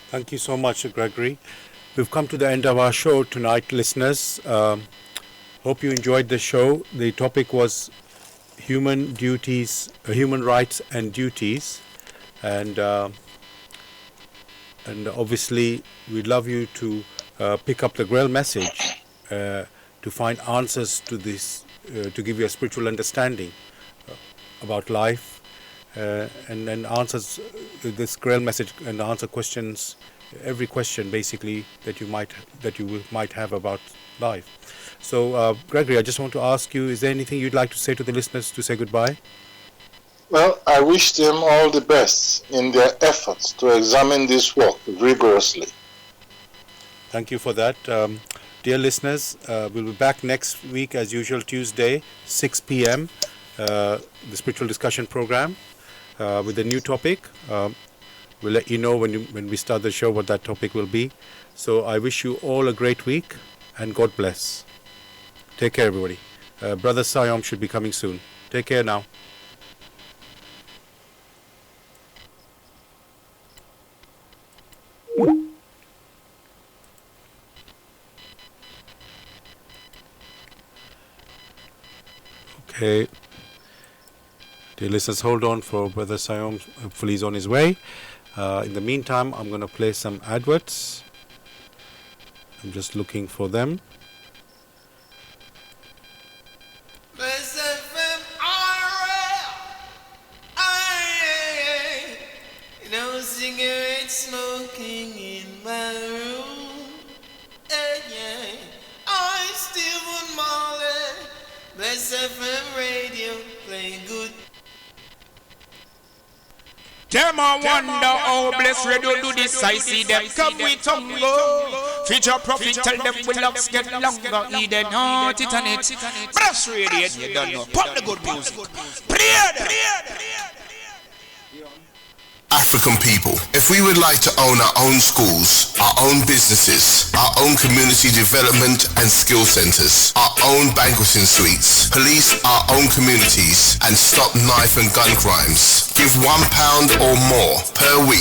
Thank you so much, Gregory. We've come to the end of our show tonight, listeners. Hope you enjoyed the show. The topic was human rights and duties. and obviously we'd love you to pick up the Grail message to find answers to this, to give you a spiritual understanding about life, and then answers this Grail message and answer questions, every question basically that you might have about life. So Gregory, I just want to ask you, is there anything you'd like to say to the listeners to say goodbye? Well, I wish them all the best in their efforts to examine this work rigorously. Thank you for that. Dear listeners, we'll be back next week as usual, Tuesday, 6 p.m., the Spiritual Discussion Program, with a new topic. We'll let you know when we start the show what that topic will be. So I wish you all a great week, and God bless. Take care, everybody. Brother Sayom should be coming soon. Take care now. Okay. Dear listeners, hold on for Brother Sayom. Hopefully he's on his way. In the meantime, I'm going to play some adverts. I'm just looking for them. No cigarette smoking in my room. I Stephen Marley. Bless FM radio, play good. Them a wonder how bless radio do this. I see them come with tongue. Future prophet tell them we locks get longer. He then heart it on it. Bless radio, you don't know. Put the good music. Play them. African people, if we would like to own our own schools, our own businesses, our own community development and skill centers, our own banqueting suites, police our own communities, and stop knife and gun crimes, give £1 or more per week